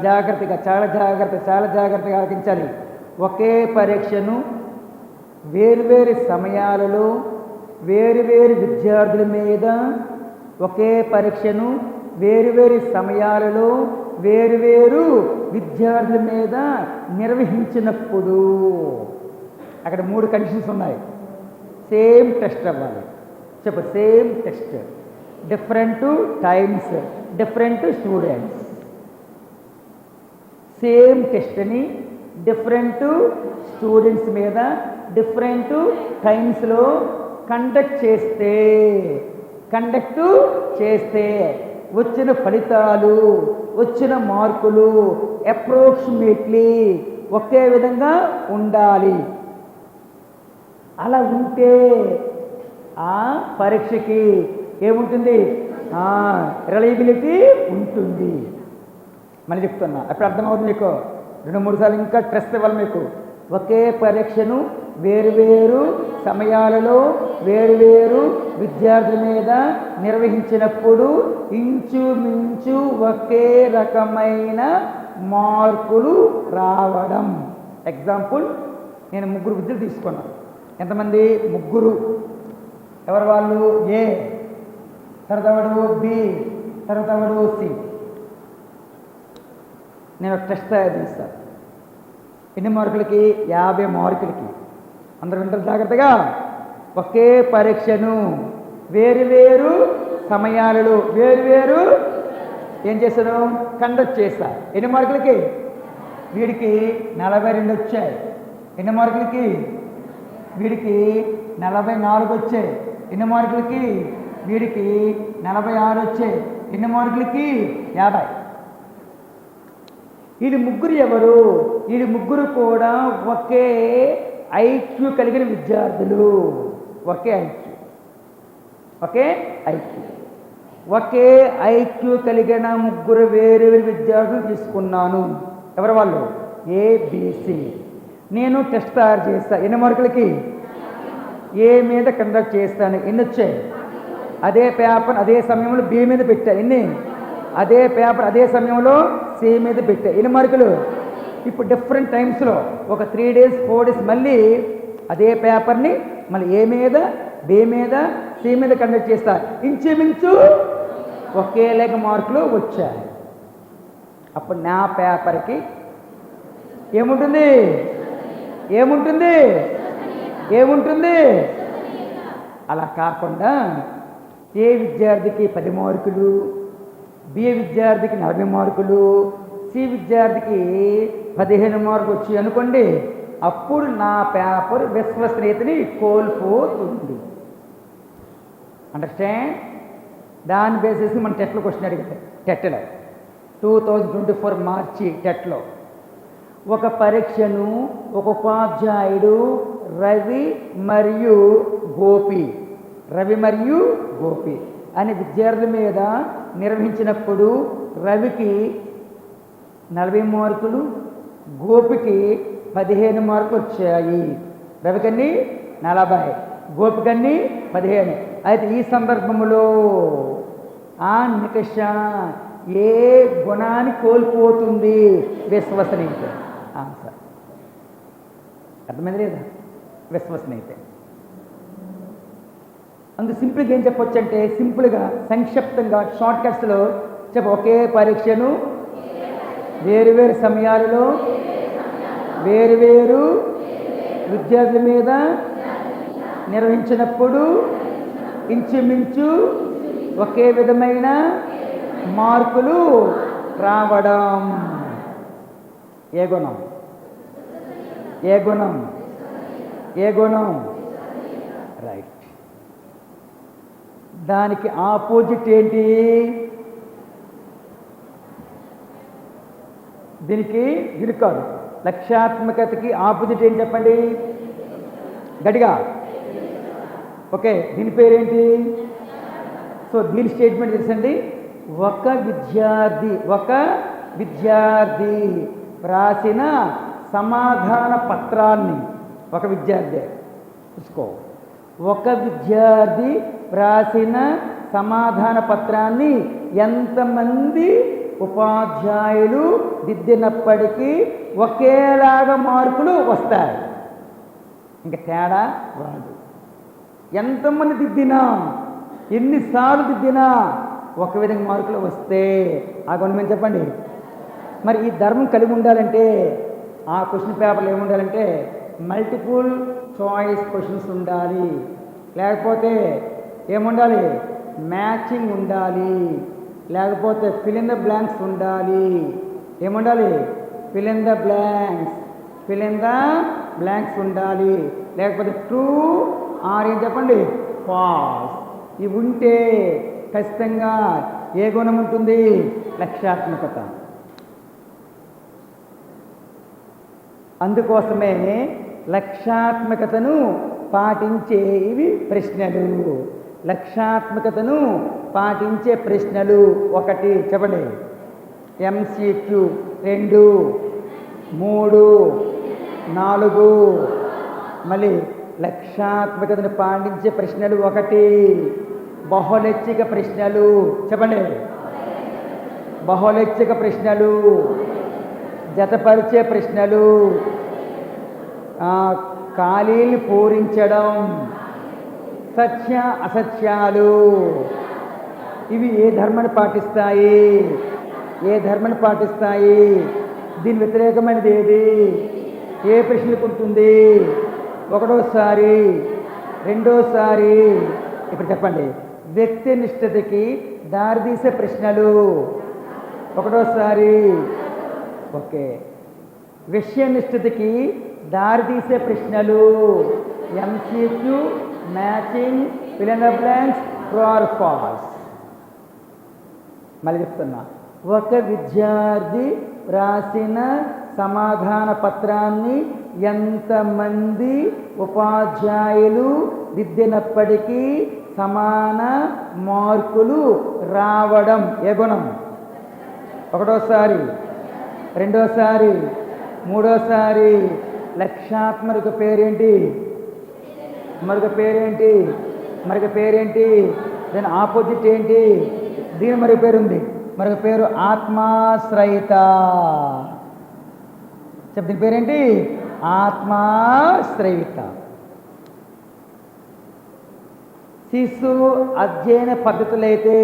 జాగ్రత్తగా ఆలోచించాలి. ఒకే పరీక్షను వేరువేరు సమయాలలో వేరువేరు విద్యార్థుల మీద, ఒకే పరీక్షను వేరువేరు సమయాలలో వేరువేరు విద్యార్థుల మీద నిర్వహించినప్పుడు అక్కడ 3 కండిషన్స్ ఉన్నాయి. సేమ్ టెస్ట్ అవ్వాలి. చెప్పు. Same test, different times, different students. Same test అని డిఫరెంట్ స్టూడెంట్స్ మీద డిఫరెంట్ టైమ్స్లో కండక్ట్ చేస్తే వచ్చిన ఫలితాలు, వచ్చిన మార్కులు అప్రోక్సిమేట్లీ ఒకే విధంగా ఉండాలి. అలా ఉంటే ఆ పరీక్షకి ఏముంటుంది? రిలయబిలిటీ ఉంటుంది. మళ్ళీ చెప్తున్నా, అప్పుడు అర్థమవుతుంది మీకు. 2-3 సార్లు ఇంకా స్ట్రెస్ ఇవ్వాలి మీకు. ఒకే పరీక్షను వేరువేరు సమయాలలో వేరువేరు విద్యార్థుల మీద నిర్వహించినప్పుడు ఇంచుమించు ఒకే రకమైన మార్కులు రావడం. ఎగ్జాంపుల్, నేను 3 విద్యలు తీసుకున్నాను. ఎంతమంది? 3. ఎవరు వాళ్ళు? ఏ, తర్వాత వాడు బి, తర్వాత వాడు సి. నేను ఒక టెస్ట్ తయారు చేస్తాను. ఎన్ని మార్కులకి? 50 మార్కులకి. అందరూ వింటారు జాగ్రత్తగా. ఒకే పరీక్షను వేరువేరు సమయాలలో వేరువేరు ఏం చేశాను? కండక్ట్ చేస్తా. ఎన్ని మార్కులకి? వీడికి 42 వచ్చాయి. ఎన్ని మార్కులకి? వీడికి 44 వచ్చాయి. ఎన్ని మార్కులకి? వీడికి 46 వచ్చాయి. ఎన్ని మార్కులకి? 50. వీళ్ళు 3 ఎవరు? వీళ్ళు 3 కూడా ఒకే ఐక్యూ కలిగిన విద్యార్థులు. ఒకే ఐక్యూ కలిగిన 3 వేరు విద్యార్థులు తీసుకున్నాను. ఎవరు వాళ్ళు? ఏబిసి. నేను టెస్ట్ తయారు చేస్తాను. ఎన్ని మార్కులకి? ఏ మీద కండక్ట్ చేస్తాను. ఎన్ని వచ్చాయి? అదే పేపర్ అదే సమయంలో బి మీద పెట్టా. ఎన్ని? అదే పేపర్ అదే సమయంలో సి మీద పెట్టా. ఎన్ని మార్కులు? ఇప్పుడు డిఫరెంట్ టైమ్స్లో ఒక 3 days 4 days మళ్ళీ అదే పేపర్ని మళ్ళీ ఏ మీద బి మీద సి మీద కండక్ట్ చేస్తా. ఇంచుమించు ఒకే లెక్క మార్కులు వచ్చాయి. అప్పుడు నా పేపర్కి ఏముంటుంది ఏముంటుంది ఏముంటుంది అలా కాకుండా ఏ విద్యార్థికి 10 మార్కులు, బి విద్యార్థికి 40 మార్కులు, సి విద్యార్థికి 15 మార్కులు వచ్చి అనుకోండి, అప్పుడు నా పేపర్ విశ్వసనీయతని కోల్పోతుంది. అండర్స్టాండ్? దాని బేసిస్ మన టెట్లో క్వశ్చన్ అడిగితే, టెట్లో 2024 మార్చి టెట్లో ఒక పరీక్షను ఒక ఉపాధ్యాయుడు రవి మరియు గోపి అనే విద్యార్థుల మీద నిర్వహించినప్పుడు రవికి 40 మార్కులు, గోపికి 15 మార్కులు వచ్చాయి. రవికన్నీ 40, గోపికన్నీ 15. అయితే ఈ సందర్భంలో ఆ నికష ఏ గుణాన్ని కోల్పోతుంది? విశ్వసనీయత. ఆన్సర్ అర్థమైంది లేదా? విశ్వసనీయత. అందుకు సింపుల్గా ఏం చెప్పొచ్చు అంటే, సింపుల్గా సంక్షిప్తంగా షార్ట్ కట్స్లో ఒకే పరీక్షను వేరువేరు సమయాలలో వేరువేరు విద్యార్థుల మీద నిర్వహించినప్పుడు ఇంచుమించు ఒకే విధమైన మార్కులు రావడం. ఏ గుణం? ఏ గుణం? ఏ గుణం? రైట్. దానికి ఆపోజిట్ ఏంటి? దీనికి కాదు. లక్ష్యాత్మకతకి ఆపోజిట్ ఏంటి చెప్పండి గట్టిగా. ఓకే, దీని పేరేంటి? సో దీని స్టేట్మెంట్ తెలుసండి. ఒక విద్యార్థి రాసిన సమాధాన పత్రాన్ని, ఒక విద్యార్థి చూసుకో, ఒక విద్యార్థి రాసిన సమాధాన పత్రాన్ని ఎంతమంది ఉపాధ్యాయులు దిద్దినప్పటికీ ఒకేలాగా మార్కులు వస్తాయి. ఇంకా తేడా రాదు. ఎంతమంది దిద్దినా, ఎన్నిసార్లు దిద్దినా ఒక విధంగా మార్కులు వస్తే ఆ గుణం చెప్పండి. మరి ఈ ధర్మం కలిగి ఉండాలంటే ఆ క్వశ్చన్ పేపర్లు ఏముండాలంటే మల్టిపుల్ చాయిస్ క్వశ్చన్స్ ఉండాలి, లేకపోతే ఏముండాలి? మ్యాచింగ్ ఉండాలి, లేకపోతే ఫిల్ ఇన్ ద బ్లాంక్స్ ఉండాలి. ఏముండాలి? ఫిల్ ఇన్ ద బ్లాంక్స్ ఉండాలి, లేకపోతే ట్రూ ఆర్ ఏం చెప్పండి ఫాల్స్. ఇవి ఉంటే ఖచ్చితంగా ఏ గుణం ఉంటుంది? లక్ష్యాత్మకత. అందుకోసమే లక్ష్యాత్మకతను పాటించే ఇవి ప్రశ్నలు. లక్ష్యాత్మకతను పాటించే ప్రశ్నలు 1 చెప్పండి, ఎంసీక్యూ 2, 3, 4. మళ్ళీ లక్ష్యాత్మకతను పాటించే ప్రశ్నలు 1, బహుళైచ్ఛిక ప్రశ్నలు చెప్పండి, బహుళైచ్ఛిక ప్రశ్నలు, జతపరిచే ప్రశ్నలు, ఖాళీలు పూరించడం, సత్య అసత్యాలు. ఇవి ఏ ధర్మాన్ని పాటిస్తాయి? దీని వ్యతిరేకమైనది ఏది? ఏ ప్రశ్నలకు ఉంటుంది? 1వసారి, 2వసారి. ఇప్పుడు చెప్పండి. వ్యక్తినిష్టతకి దారితీసే ప్రశ్నలు 1వసారి. ఓకే. విషయనిష్టతకి దారితీసే ప్రశ్నలు MCQ, matching, fill in the blanks, true or false. మళ్ళీ చెప్తున్నా. ఒక విద్యార్థి రాసిన సమాధాన పత్రాన్ని ఎంతమంది ఉపాధ్యాయులు దిద్దినప్పటికీ సమాన మార్కులు రావడం ఏ గుణం? 1వసారి, 2వసారి, 3వసారి. లక్ష్యాత్మక పేరేంటి? మరొక పేరేంటి? దాని ఆపోజిట్ ఏంటి? దీని మరొక పేరు ఉంది. మరొక పేరు ఆత్మాశ్రయిత. దీని పేరేంటి? ఆత్మాశ్రయిత. శిశు అధ్యయన పద్ధతులైతే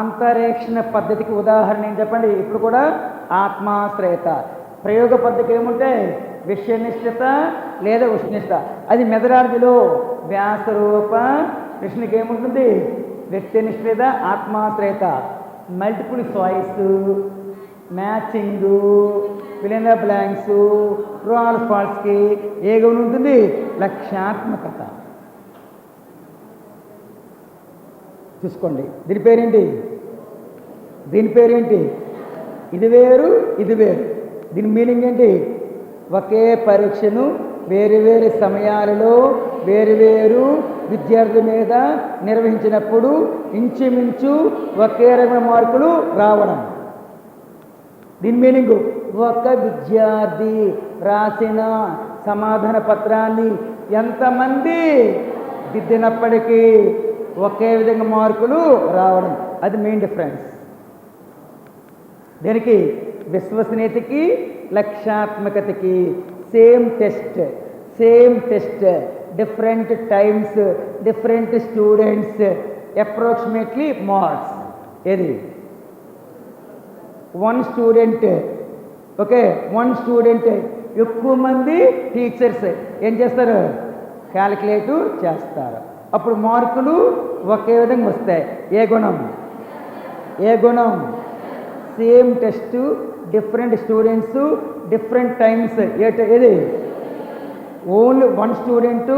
అంతరేక్షణ పద్ధతికి ఉదాహరణ ఏం చెప్పండి? ఇప్పుడు కూడా ఆత్మాశ్రయత. ప్రయోగ పద్ధతికి ఏముంటాయి? విషయనిష్టత లేదా ఉష్ణిష్ట. అది మెథడాలజీలో వ్యాసరూప ప్రశ్నకి ఏముంటుంది? వ్యక్తినిష్ఠత, ఆత్మాశ్రయత, multiple choice, matching, fill in the blanks, true or ఫాల్స్కి ఏ గౌన్ ఉంటుంది? లక్ష్యాత్మకత. చూసుకోండి, దీని పేరేంటి? దీని పేరేంటి? ఇది వేరు, ఇది వేరు. దీని మీనింగ్ ఏంటి? ఒకే పరీక్షను వేరు వేరు సమయాలలో వేరు విద్యార్థుల మీద నిర్వహించినప్పుడు ఇంచుమించు ఒకే రకమైన మార్కులు రావడం. దీని మీనింగ్ ఒక విద్యార్థి రాసిన సమాధాన పత్రాన్ని ఎంతమంది దిద్దినప్పటికీ ఒకే విధంగా మార్కులు రావడం. అది మెయిన్ డిఫరెన్స్. దీనికి విశ్వసనీయతకి, లక్ష్యాత్మకతకి same test, different times, different students, approximately marks. ఏది? వన్ స్టూడెంట్ ఎక్కువ మంది టీచర్స్ ఏం చేస్తారు? క్యాలిక్యులేట్ చేస్తారు. అప్పుడు మార్కులు ఒకే విధంగా వస్తాయి. ఏ గుణం? Same test, different students, different times. ఏది? ఓన్లీ వన్ స్టూడెంట్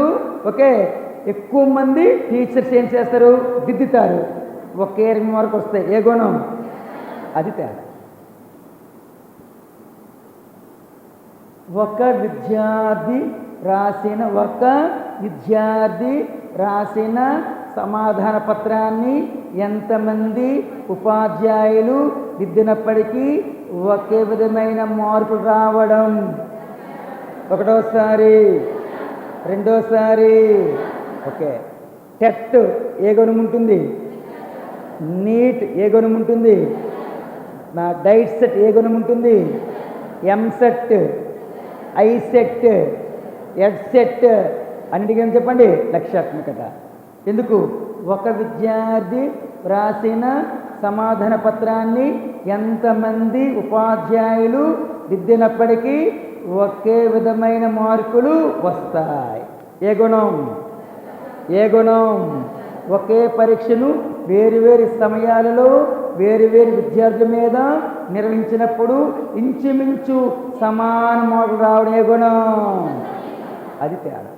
ఎక్కువ మంది టీచర్స్ ఏం చేస్తారు? దిద్దుతారు. ఒకే మార్కు వస్తాయి. ఏ గుణం? అది తేడా. ఒక విద్యార్థి రాసిన సమాధాన పత్రాన్ని ఎంతమంది ఉపాధ్యాయులు దిద్దినప్పటికీ ఒకే విధమైన మార్కులు రావడం. ఒకటోసారి, రెండోసారి. టెట్ ఏ గుణం ఉంటుంది? నీట్ ఏ గుణం ఉంటుంది? డైట్ సెట్ ఏ గుణం ఉంటుంది? EAMCET, ICET, EdCET. అన్నిటికీ ఏం చెప్పండి? లక్ష్యాత్మకత. ఎందుకు? ఒక విద్యార్థి రాసిన సమాధాన పత్రాన్ని ఎంతమంది ఉపాధ్యాయులు దిద్దినప్పటికీ ఒకే విధమైన మార్కులు వస్తాయి. ఏ గుణం? ఒకే పరీక్షను వేరు సమయాలలో వేరు విద్యార్థుల మీద నిర్వహించినప్పుడు ఇంచుమించు సమాన మార్కులు రావడం. ఏ గుణం? అది తేడా.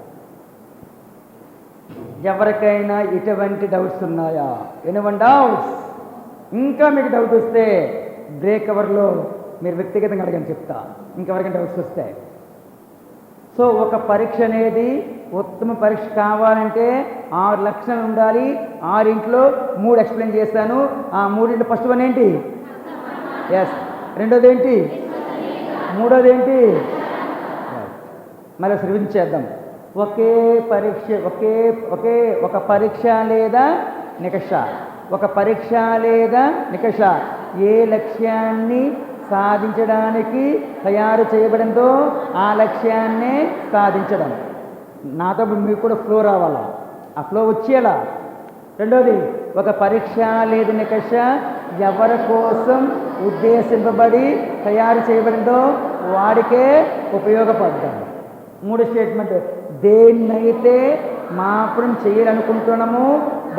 ఎవరికైనా ఇటువంటి డౌట్స్ ఉన్నాయా? ఎటువంటి డౌట్స్? ఇంకా మీకు డౌట్ వస్తే బ్రేక్ అవర్లో మీరు వ్యక్తిగతంగా అడగని చెప్తా. ఇంకెవరికైనా డౌట్స్ వస్తాయి. సో ఒక పరీక్ష అనేది ఉత్తమ పరీక్ష కావాలంటే 6 లక్షణాలు ఉండాలి. 6 3 ఎక్స్ప్లెయిన్ చేశాను. ఆ 3 ఫస్ట్ వన్ ఏంటి? ఎస్. రెండోది ఏంటి? మూడోది ఏంటి? మళ్ళీ రివిజన్ చేద్దాం. ఒకే పరీక్ష, ఒక పరీక్ష లేదా నికష ఏ లక్ష్యాన్ని సాధించడానికి తయారు చేయబడిందో ఆ లక్ష్యాన్నే సాధించడం. నాతో మీకు కూడా ఫ్లో రావాలా, ఆ ఫ్లో వచ్చేలా. రెండోది, ఒక పరీక్ష లేదా నికష ఎవరి కోసం ఉద్దేశింపబడి తయారు చేయబడిందో వాడికే ఉపయోగపడతాం. మూడో స్టేట్మెంట్, దేన్నైతే మాపనం చేయాలనుకుంటున్నామో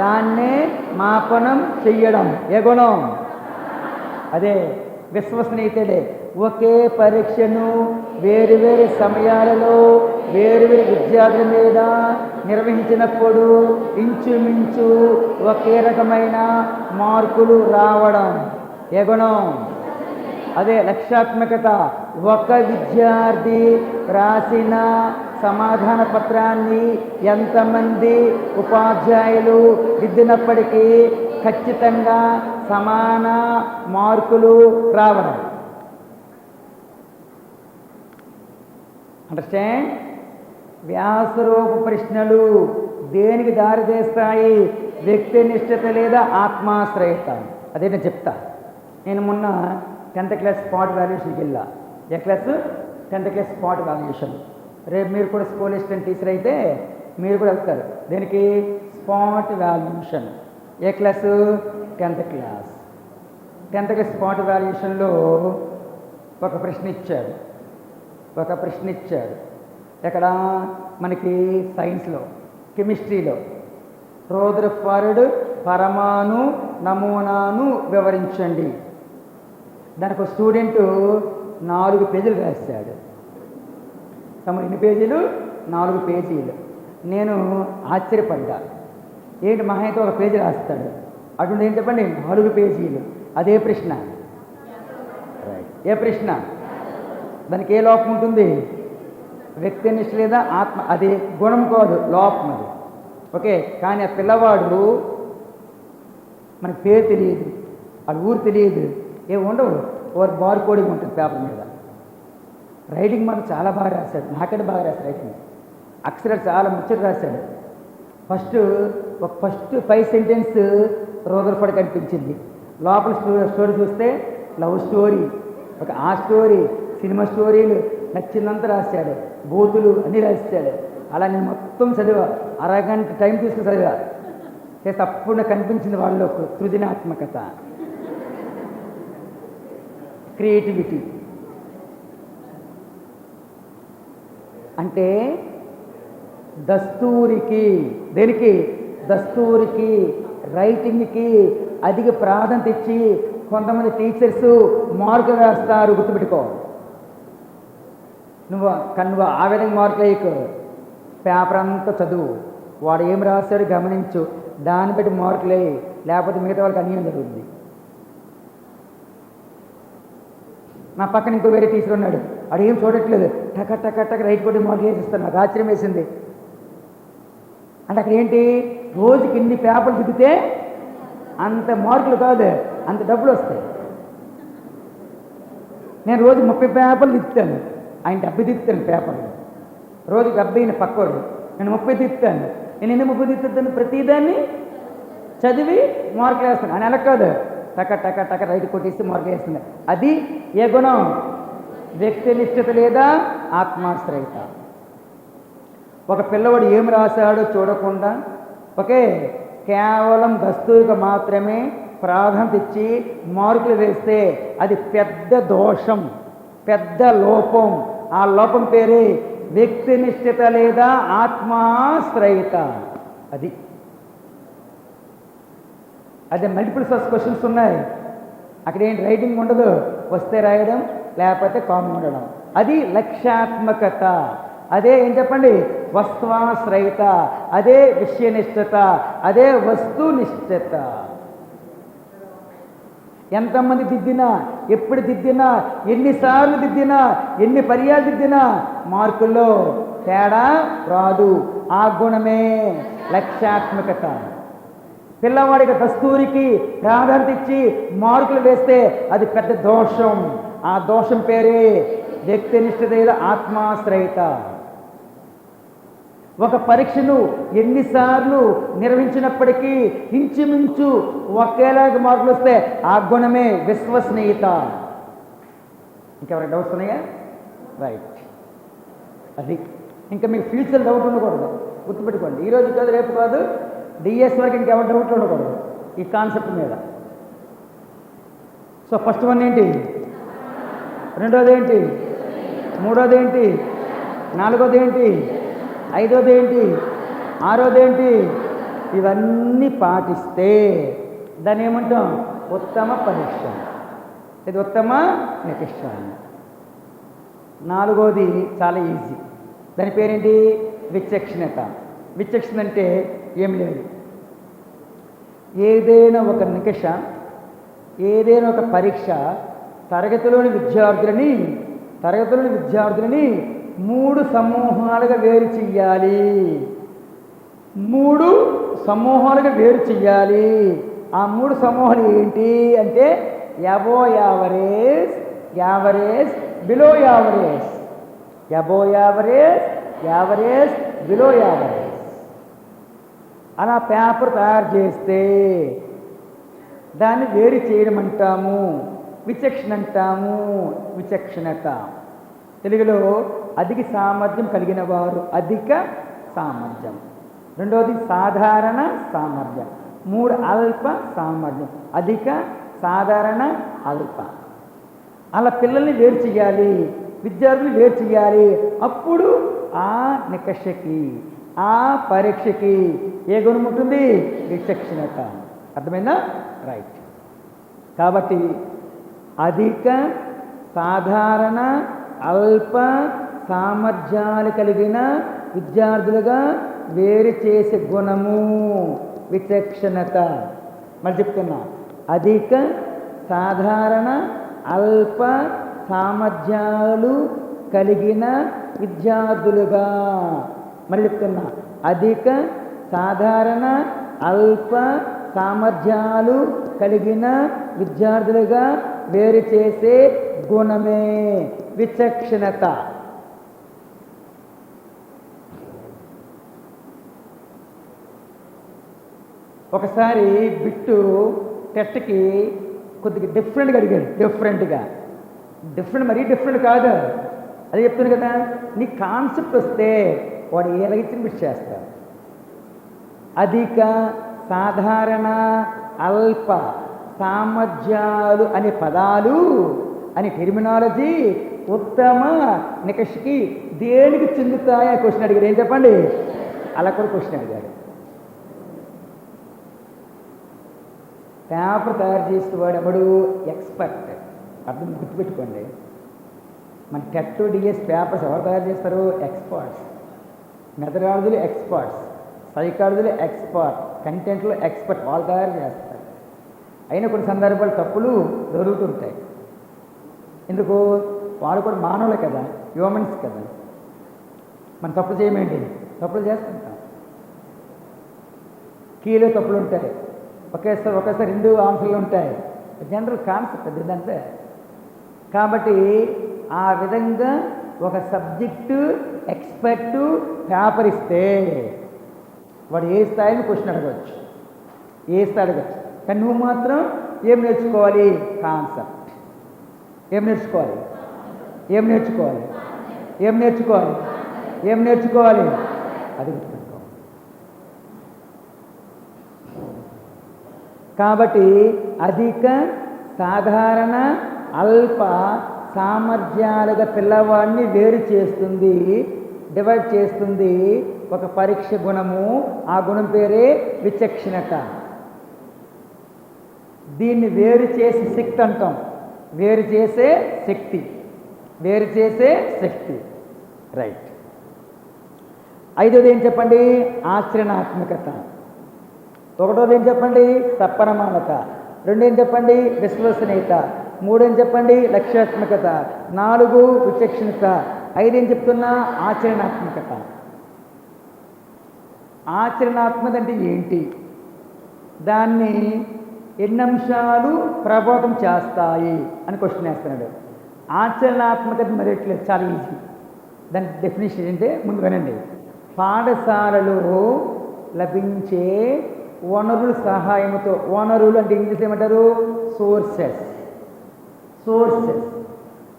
దాన్నే మాపనం చెయ్యడం. ఏ గుణం? అదే విశ్వసనీయతలే. ఒకే పరీక్షను వేరు సమయాలలో వేరు విద్యార్థుల మీద నిర్వహించినప్పుడు ఇంచుమించు ఒకే రకమైన మార్కులు రావడం. ఏ గుణం? అదే లక్ష్యాత్మకత. ఒక విద్యార్థి రాసిన సమాధాన పత్రాన్ని ఎంతమంది ఉపాధ్యాయులు దిద్దినప్పటికీ ఖచ్చితంగా సమాన మార్కులు రావడం. అండర్స్టాండ్? వ్యాసరూప ప్రశ్నలు దేనికి దారితీస్తాయి? వ్యక్తినిష్టత లేదా ఆత్మాశ్రయత. అదే నేను చెప్తా. నేను మొన్న 10th క్లాస్ స్పాట్ వాల్యుయేషన్కి వెళ్ళా. ఏ class? 10th class spot valuation. రేపు మీరు కూడా స్కూల్ అసిస్టెంట్ టీచర్ అయితే మీరు కూడా వెళ్తారు. దీనికి స్పాట్ వాల్యుయేషన్. ఏ class? 10th class. 10th class spot వాల్యుయేషన్లో ఒక ప్రశ్న ఇచ్చాడు. ఒక ప్రశ్న ఇచ్చాడు. ఎక్కడ మనకి సైన్స్లో, కెమిస్ట్రీలో రూదర్ఫర్డ్ పరమాణు నమూనాను వివరించండి. దానికి ఒక స్టూడెంటు 4 పేజీలు రాశాడు. తమ ఎన్ని పేజీలు? 4 పేజీలు. నేను ఆశ్చర్యపడ్డా, ఏంటి మహా అయితే ఒక పేజీ రాస్తాడు, అటువంటి ఏం చెప్పండి 4 పేజీలు. అదే ప్రశ్న. ఏ ప్రశ్న? దానికి ఏ లోపం ఉంటుంది? వ్యక్తినిష్ట లేదా ఆత్మ, అది గుణం కాదు, లోపం అది. ఓకే, కానీ ఆ పిల్లవాడు మనకి పేరు తెలియదు, వాడు ఊరు తెలియదు, ఏమి ఉండవు, ఓర్ బార్ కోడింగ్ ఉంటుంది పేపర్ మీద. రైటింగ్ మాత్రం చాలా బాగా రాశాడు, నాకంటే బాగా రాశాడు రైటింగ్. అక్షరాలు చాలా ముచ్చట రాశాడు. ఫస్ట్ 5 సెంటెన్స్ రూదర్ఫర్డ్ కనిపించింది. లోపల స్టోరీ చూస్తే లవ్ స్టోరీ, ఆ స్టోరీ, సినిమా స్టోరీలు నచ్చినంత రాశాడు, బూతులు అన్నీ రాశాడు. అలా నేను మొత్తం చదివా, అరగంట టైం తీసుకుని చదివా. చేస్తే అప్పుడు నాకు కనిపించింది వాళ్ళలో సృజనాత్మకత, క్రియేటివిటీ. అంటే దస్తూరికి, దేనికి? దస్తూరికి, రైటింగ్కి అధిక ప్రాధాన్యత ఇచ్చి కొంతమంది టీచర్స్ మార్కులు వేస్తారు, గుర్తుపెట్టుకో. నువ్వు ఆ విధంగా మార్కులు వేయకు, పేపర్ అంతా చదువు, వాడు ఏం రాస్తాడో గమనించు, దాన్ని బట్టి మార్కులు వేయి, లేకపోతే మిగతా వాళ్ళకి అన్యాయం జరుగుతుంది. నా పక్కన ఇంకో వేరే టీచర్ ఉన్నాడు, వాడు ఏం చూడట్లేదు, టక టక టక రైట్ కొట్టి మార్కులు వేసిస్తాను. నాకు ఆశ్చర్యం వేసింది. అంటే అక్కడ ఏంటి, రోజుకి ఇన్ని పేపర్లు దిద్దితే అంత మార్కులు కాదు, అంత డబ్బులు వస్తాయి. నేను రోజు 30 పేపర్లు దిద్దుతాను, ఆయన 70 దిద్దుతాను పేపర్లు. రోజుకి 70 పక్కోడు, నేను 30 దిద్దుతాను. నేను ఎన్ని 30 దిద్దుతాను? ప్రతిదాన్ని చదివి మార్కులు వేస్తాను. అని ఎలా కాదు, టక టక టక రైట్ కొట్టేసి మార్కులు వేస్తుంది. అది ఏ గుణం? వ్యక్తినిష్టత లేదా ఆత్మాశ్రయత. ఒక పిల్లవాడు ఏం రాశాడో చూడకుండా, ఓకే, కేవలం దస్తూరికి మాత్రమే ప్రాధాన్యత ఇచ్చి మార్కులు వేస్తే అది పెద్ద దోషం, పెద్ద లోపం. ఆ లోపం పేరే వ్యక్తినిష్టత లేదా ఆత్మాశ్రయత. అదే మల్టిపుల్ చాయిస్ క్వశ్చన్స్ ఉన్నాయి, అక్కడ ఏంటి రైటింగ్ ఉండదు, వస్తే రాయడం లేకపోతే కామన్ ఉండడం. అది లక్ష్యాత్మకత. అదే ఏం చెప్పండి? వస్తువాశ్రయత, అదే విషయనిష్టత, అదే వస్తునిష్టత. ఎంతమంది దిద్దినా, ఎప్పుడు దిద్దినా, ఎన్నిసార్లు దిద్దినా, ఎన్ని పర్యాలు దిద్దినా మార్కుల్లో తేడా రాదు. ఆ గుణమే లక్ష్యాత్మకత. పిల్లవాడికి దస్తూరికి ప్రాధాన్యత ఇచ్చి మార్కులు వేస్తే అది పెద్ద దోషం. ఆ దోషం పేరే వ్యక్తినిష్ఠత లేదా ఆత్మాశ్రయత. ఒక పరీక్షను ఎన్నిసార్లు నిర్వహించినప్పటికీ ఇంచుమించు ఒకేలాగా మార్కులు వస్తే ఆ గుణమే విశ్వసనీయత. ఇంకెవరికి డౌట్స్ ఉన్నాయా? రైట్. అది ఇంకా మీకు ఫ్యూచర్ డౌట్ ఉండకూడదు, గుర్తుపెట్టుకోండి. ఈరోజు కాదు, రేపు కాదు, డిఎస్ వరకు ఇంకెవరి డౌట్ ఉండకూడదు ఈ కాన్సెప్ట్ మీద. సో ఫస్ట్ వన్ ఏంటి, రెండోది ఏంటి, మూడోది ఏంటి, నాలుగోది ఏంటి, ఐదోది ఏంటి, ఆరోది ఏంటి, ఇవన్నీ పాటిస్తే దాన్ని ఏమంటాం? ఉత్తమ పరీక్ష. ఇది ఉత్తమ నిరీక్ష. నాలుగోది చాలా ఈజీ, దాని పేరేంటి? విచక్షణత. విచక్షణ అంటే ఏం లేదు, ఏదైనా ఒక నికష, ఏదైనా ఒక పరీక్ష తరగతిలోని విద్యార్థులని 3 సమూహాలుగా వేరు చెయ్యాలి. 3 సమూహాలుగా వేరు చెయ్యాలి. ఆ 3 సమూహాలు ఏంటి అంటే above average, average, below average. Above average, average, below average. అలా పేపర్ తయారు చేస్తే దాన్ని వేరు చేయడం అంటాము, విచక్షణ అంటాము. విచక్షణత. తెలుగులో అధిక సామర్థ్యం కలిగిన వారు, అధిక సామర్థ్యం. రెండవది సాధారణ సామర్థ్యం. 3 అల్ప సామర్థ్యం, అధిక, సాధారణ, అల్ప. అలా పిల్లల్ని వేరు చేయాలి. విద్యార్థులు వేరు చేయాలి. అప్పుడు ఆ నికషకి, ఆ పరీక్షకి ఏ గుణం ఉంటుంది? విచక్షణత. అర్థమైందా? రైట్. కాబట్టి అధిక, సాధారణ, అల్ప సామర్థ్యాలు కలిగిన విద్యార్థులుగా వేరు చేసే గుణము విచక్షణత. మరి చెప్తున్నా, అధిక, సాధారణ, అల్ప సామర్థ్యాలు కలిగిన విద్యార్థులుగా. మరి చెప్తున్నా, అధిక, సాధారణ, అల్ప సామర్థ్యాలు కలిగిన విద్యార్థులుగా వేరు చేసే గుణమే విచక్షణత. ఒకసారి బిట్టు టెస్ట్కి కొద్దిగా డిఫరెంట్గా అడిగాడు. డిఫరెంట్ మరీ డిఫరెంట్ కాదు, అది చెప్తాను కదా. నీ కాన్సెప్ట్ వస్తే వాడు ఎలాగిచ్చిన బిట్ చేస్తారు. అధిక, సాధారణ, అల్ప సామర్థ్యాలు అనే పదాలు అనే టెర్మినాలజీ ఉత్తమ నికషకి దేనికి చెందుతాయా క్వశ్చన్ అడిగాడు. ఏం చెప్పండి? అలా కూడా క్వశ్చన్ అడిగాడు. పేపర్ తయారు చేసేవాడు ఎవడు? ఎక్స్పర్ట్. అర్థం గుర్తుపెట్టుకోండి. మన టెట్ డిఎస్ పేపర్స్ ఎవరు తయారు చేస్తారు? ఎక్స్పర్ట్స్. మెథడాలజీలో ఎక్స్పర్ట్స్, సైకాలజీలో ఎక్స్పర్ట్, కంటెంట్లో ఎక్స్పర్ట్. వాళ్ళు తయారు చేస్తారు. అయినా కొన్ని సందర్భాలు తప్పులు జరుగుతుంటాయి. ఎందుకు? వాళ్ళు కూడా మానవులే కదా, హ్యూమన్స్ కదా. మనం తప్పులు చేయమేంటి? తప్పులు చేస్తుంటాం. కీలో తప్పులు ఉంటాయి, ఒకేసారి 2 ఆన్సర్లు ఉంటాయి. జనరల్ కాన్సెప్ట్ అది ఇదంటే. కాబట్టి ఆ విధంగా ఒక సబ్జెక్టు ఎక్స్పర్టు పేపర్ ఇస్తే వాడు ఏ స్థాయిని క్వశ్చన్ అడగవచ్చు, ఏ స్థాయి అడగచ్చు. కానీ నువ్వు మాత్రం ఏం నేర్చుకోవాలి? కాన్సెప్ట్. ఏం నేర్చుకోవాలి? అది గుర్తుపెట్టుకో. కాబట్టి అధిక, సాధారణ, అల్ప సామర్థ్యాలుగా పిల్లవాడిని వేరు చేస్తుంది, డివైడ్ చేస్తుంది ఒక పరీక్ష గుణము. ఆ గుణం పేరే విచక్షణత. దీన్ని వేరు చేసే శక్తి అంటాం. వేరు చేసే శక్తి. రైట్. 5వది ఏం చెప్పండి? ఆచరణాత్మకత. 1వది ఏం చెప్పండి? సప్రమాణత. 2 ఏం చెప్పండి? విశ్వసనీయత. 3 ఏం చెప్పండి? లక్ష్యాత్మకత. 4 విచక్షణత. 5 ఏం చెప్తున్నా? ఆచరణాత్మకత. ఆచరణాత్మకత అంటే ఏంటి? దాన్ని ఎన్ని అంశాలు ప్రభావితం చేస్తాయి అని క్వశ్చన్ వేస్తున్నాడు. ఆచరణాత్మకత మరి ఎట్లేదు, చాలా ఈజీ. దాని డెఫినేషన్ ఏంటంటే ముందు వినండి. పాఠశాలలో లభించే వనరుల సహాయంతో, వనరులు అంటే ఇంగ్లీష్లో ఏమంటారు? సోర్సెస్.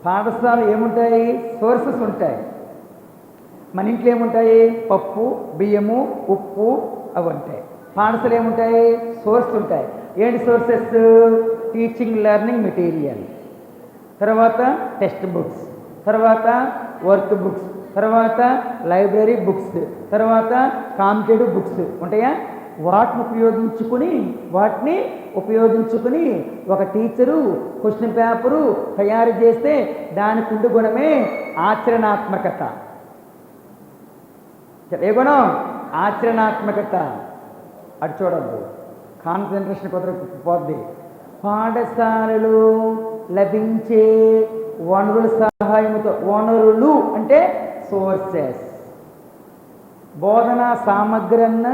పాఠశాలలో ఏముంటాయి? సోర్సెస్ ఉంటాయి. మన ఇంట్లో ఏముంటాయి? పప్పు, బియ్యము, ఉప్పు అవి ఉంటాయి. పాఠశాల ఏముంటాయి? సోర్స్ ఉంటాయి. ఏంటి సోర్సెస్? టీచింగ్ లెర్నింగ్ మెటీరియల్, తర్వాత టెక్స్ట్ బుక్స్, తర్వాత వర్క్ బుక్స్, తర్వాత లైబ్రరీ బుక్స్, తర్వాత కాంపిటేటివ్ బుక్స్ ఉంటాయా? వాటిని ఉపయోగించుకుని ఒక టీచరు క్వశ్చన్ పేపరు తయారు చేస్తే దానికి ఉండే గుణమే ఆచరణాత్మకత. ఏ గుణం? ఆచరణాత్మకత. అటు చూడద్దు, కాన్సన్ట్రేషన్ కుదరకపోద్ది. పాఠశాలలో లభించే వనరుల సహాయంతో, వనరులు అంటే సోర్సెస్, బోధనా సామగ్రి అన్నా,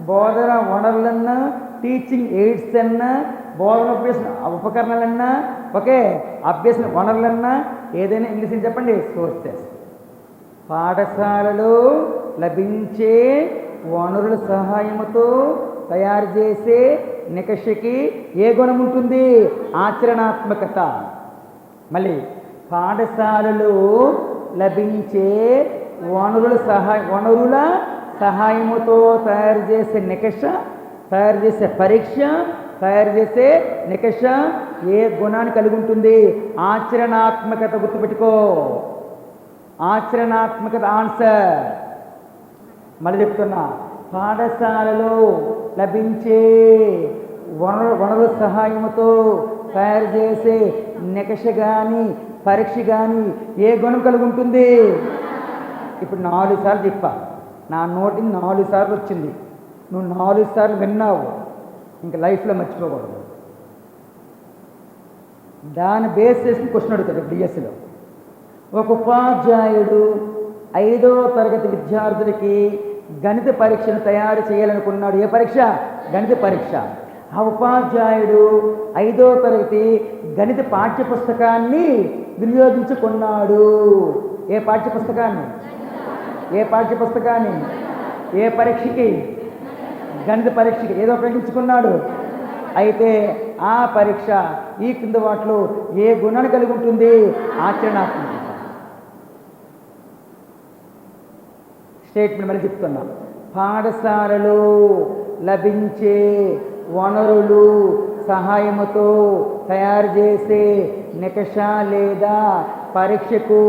బోధన వనరులన్నా, టీచింగ్ ఎయిడ్స్ అన్నా, బోధన అభ్యసన ఉపకరణాలన్నా, ఓకే, అభ్యసన వనరులన్నా, ఏదైనా ఇంగ్లీష్ చెప్పండి, సోర్సెస్. పాఠశాలలో లభించే వనరుల సహాయంతో తయారు చేసే నికషకి ఏ గుణం ఉంటుంది? ఆచరణాత్మకత. మళ్ళీ పాఠశాలలో లభించే వనరుల సహాయముతో తయారు చేసే నికష, తయారు చేసే పరీక్ష, తయారు చేసే నికష ఏ గుణాన్ని కలిగి ఉంటుంది? ఆచరణాత్మకత. గుర్తుపెట్టుకో. ఆచరణాత్మకత ఆన్సర్. మళ్ళీ చెప్తున్నా, పాఠశాలలో లభించే వనరుల సహాయంతో తయారు చేసే నికష కానీ పరీక్ష కానీ ఏ గుణం కలిగి ఉంటుంది? ఇప్పుడు 4 సార్లు చెప్పా, నా నోటిని 4 సార్లు వచ్చింది, నువ్వు 4 సార్లు విన్నావు, ఇంక లైఫ్లో మర్చిపోకూడదు. దాన్ని బేస్ చేసుకుని క్వశ్చన్ అడుగుతాడు డిఎస్సిలో. ఒక ఉపాధ్యాయుడు 5వ తరగతి విద్యార్థులకి గణిత పరీక్షను తయారు చేయాలనుకున్నాడు. ఏ పరీక్ష? గణిత పరీక్ష. ఆ ఉపాధ్యాయుడు 5వ తరగతి గణిత పాఠ్యపుస్తకాన్ని వినియోగించుకున్నాడు. ఏ పాఠ్యపుస్తకాన్ని? ఏ పాఠ్యపుస్తకాన్ని? ఏ పరీక్షకి? గణిత పరీక్షకి ఏదో ఉపయోగించుకున్నాడు. అయితే ఆ పరీక్ష ఈ కింద వాటిలో ఏ గుణాన్ని కలిగి ఉంటుంది? ఆచరణాత్మకత. స్టేట్మెంట్ మళ్ళీ చెప్తున్నా, పాఠశాలలో లభించే వనరులు సహాయముతో తయారు చేసే నికష లేదా పరీక్షకు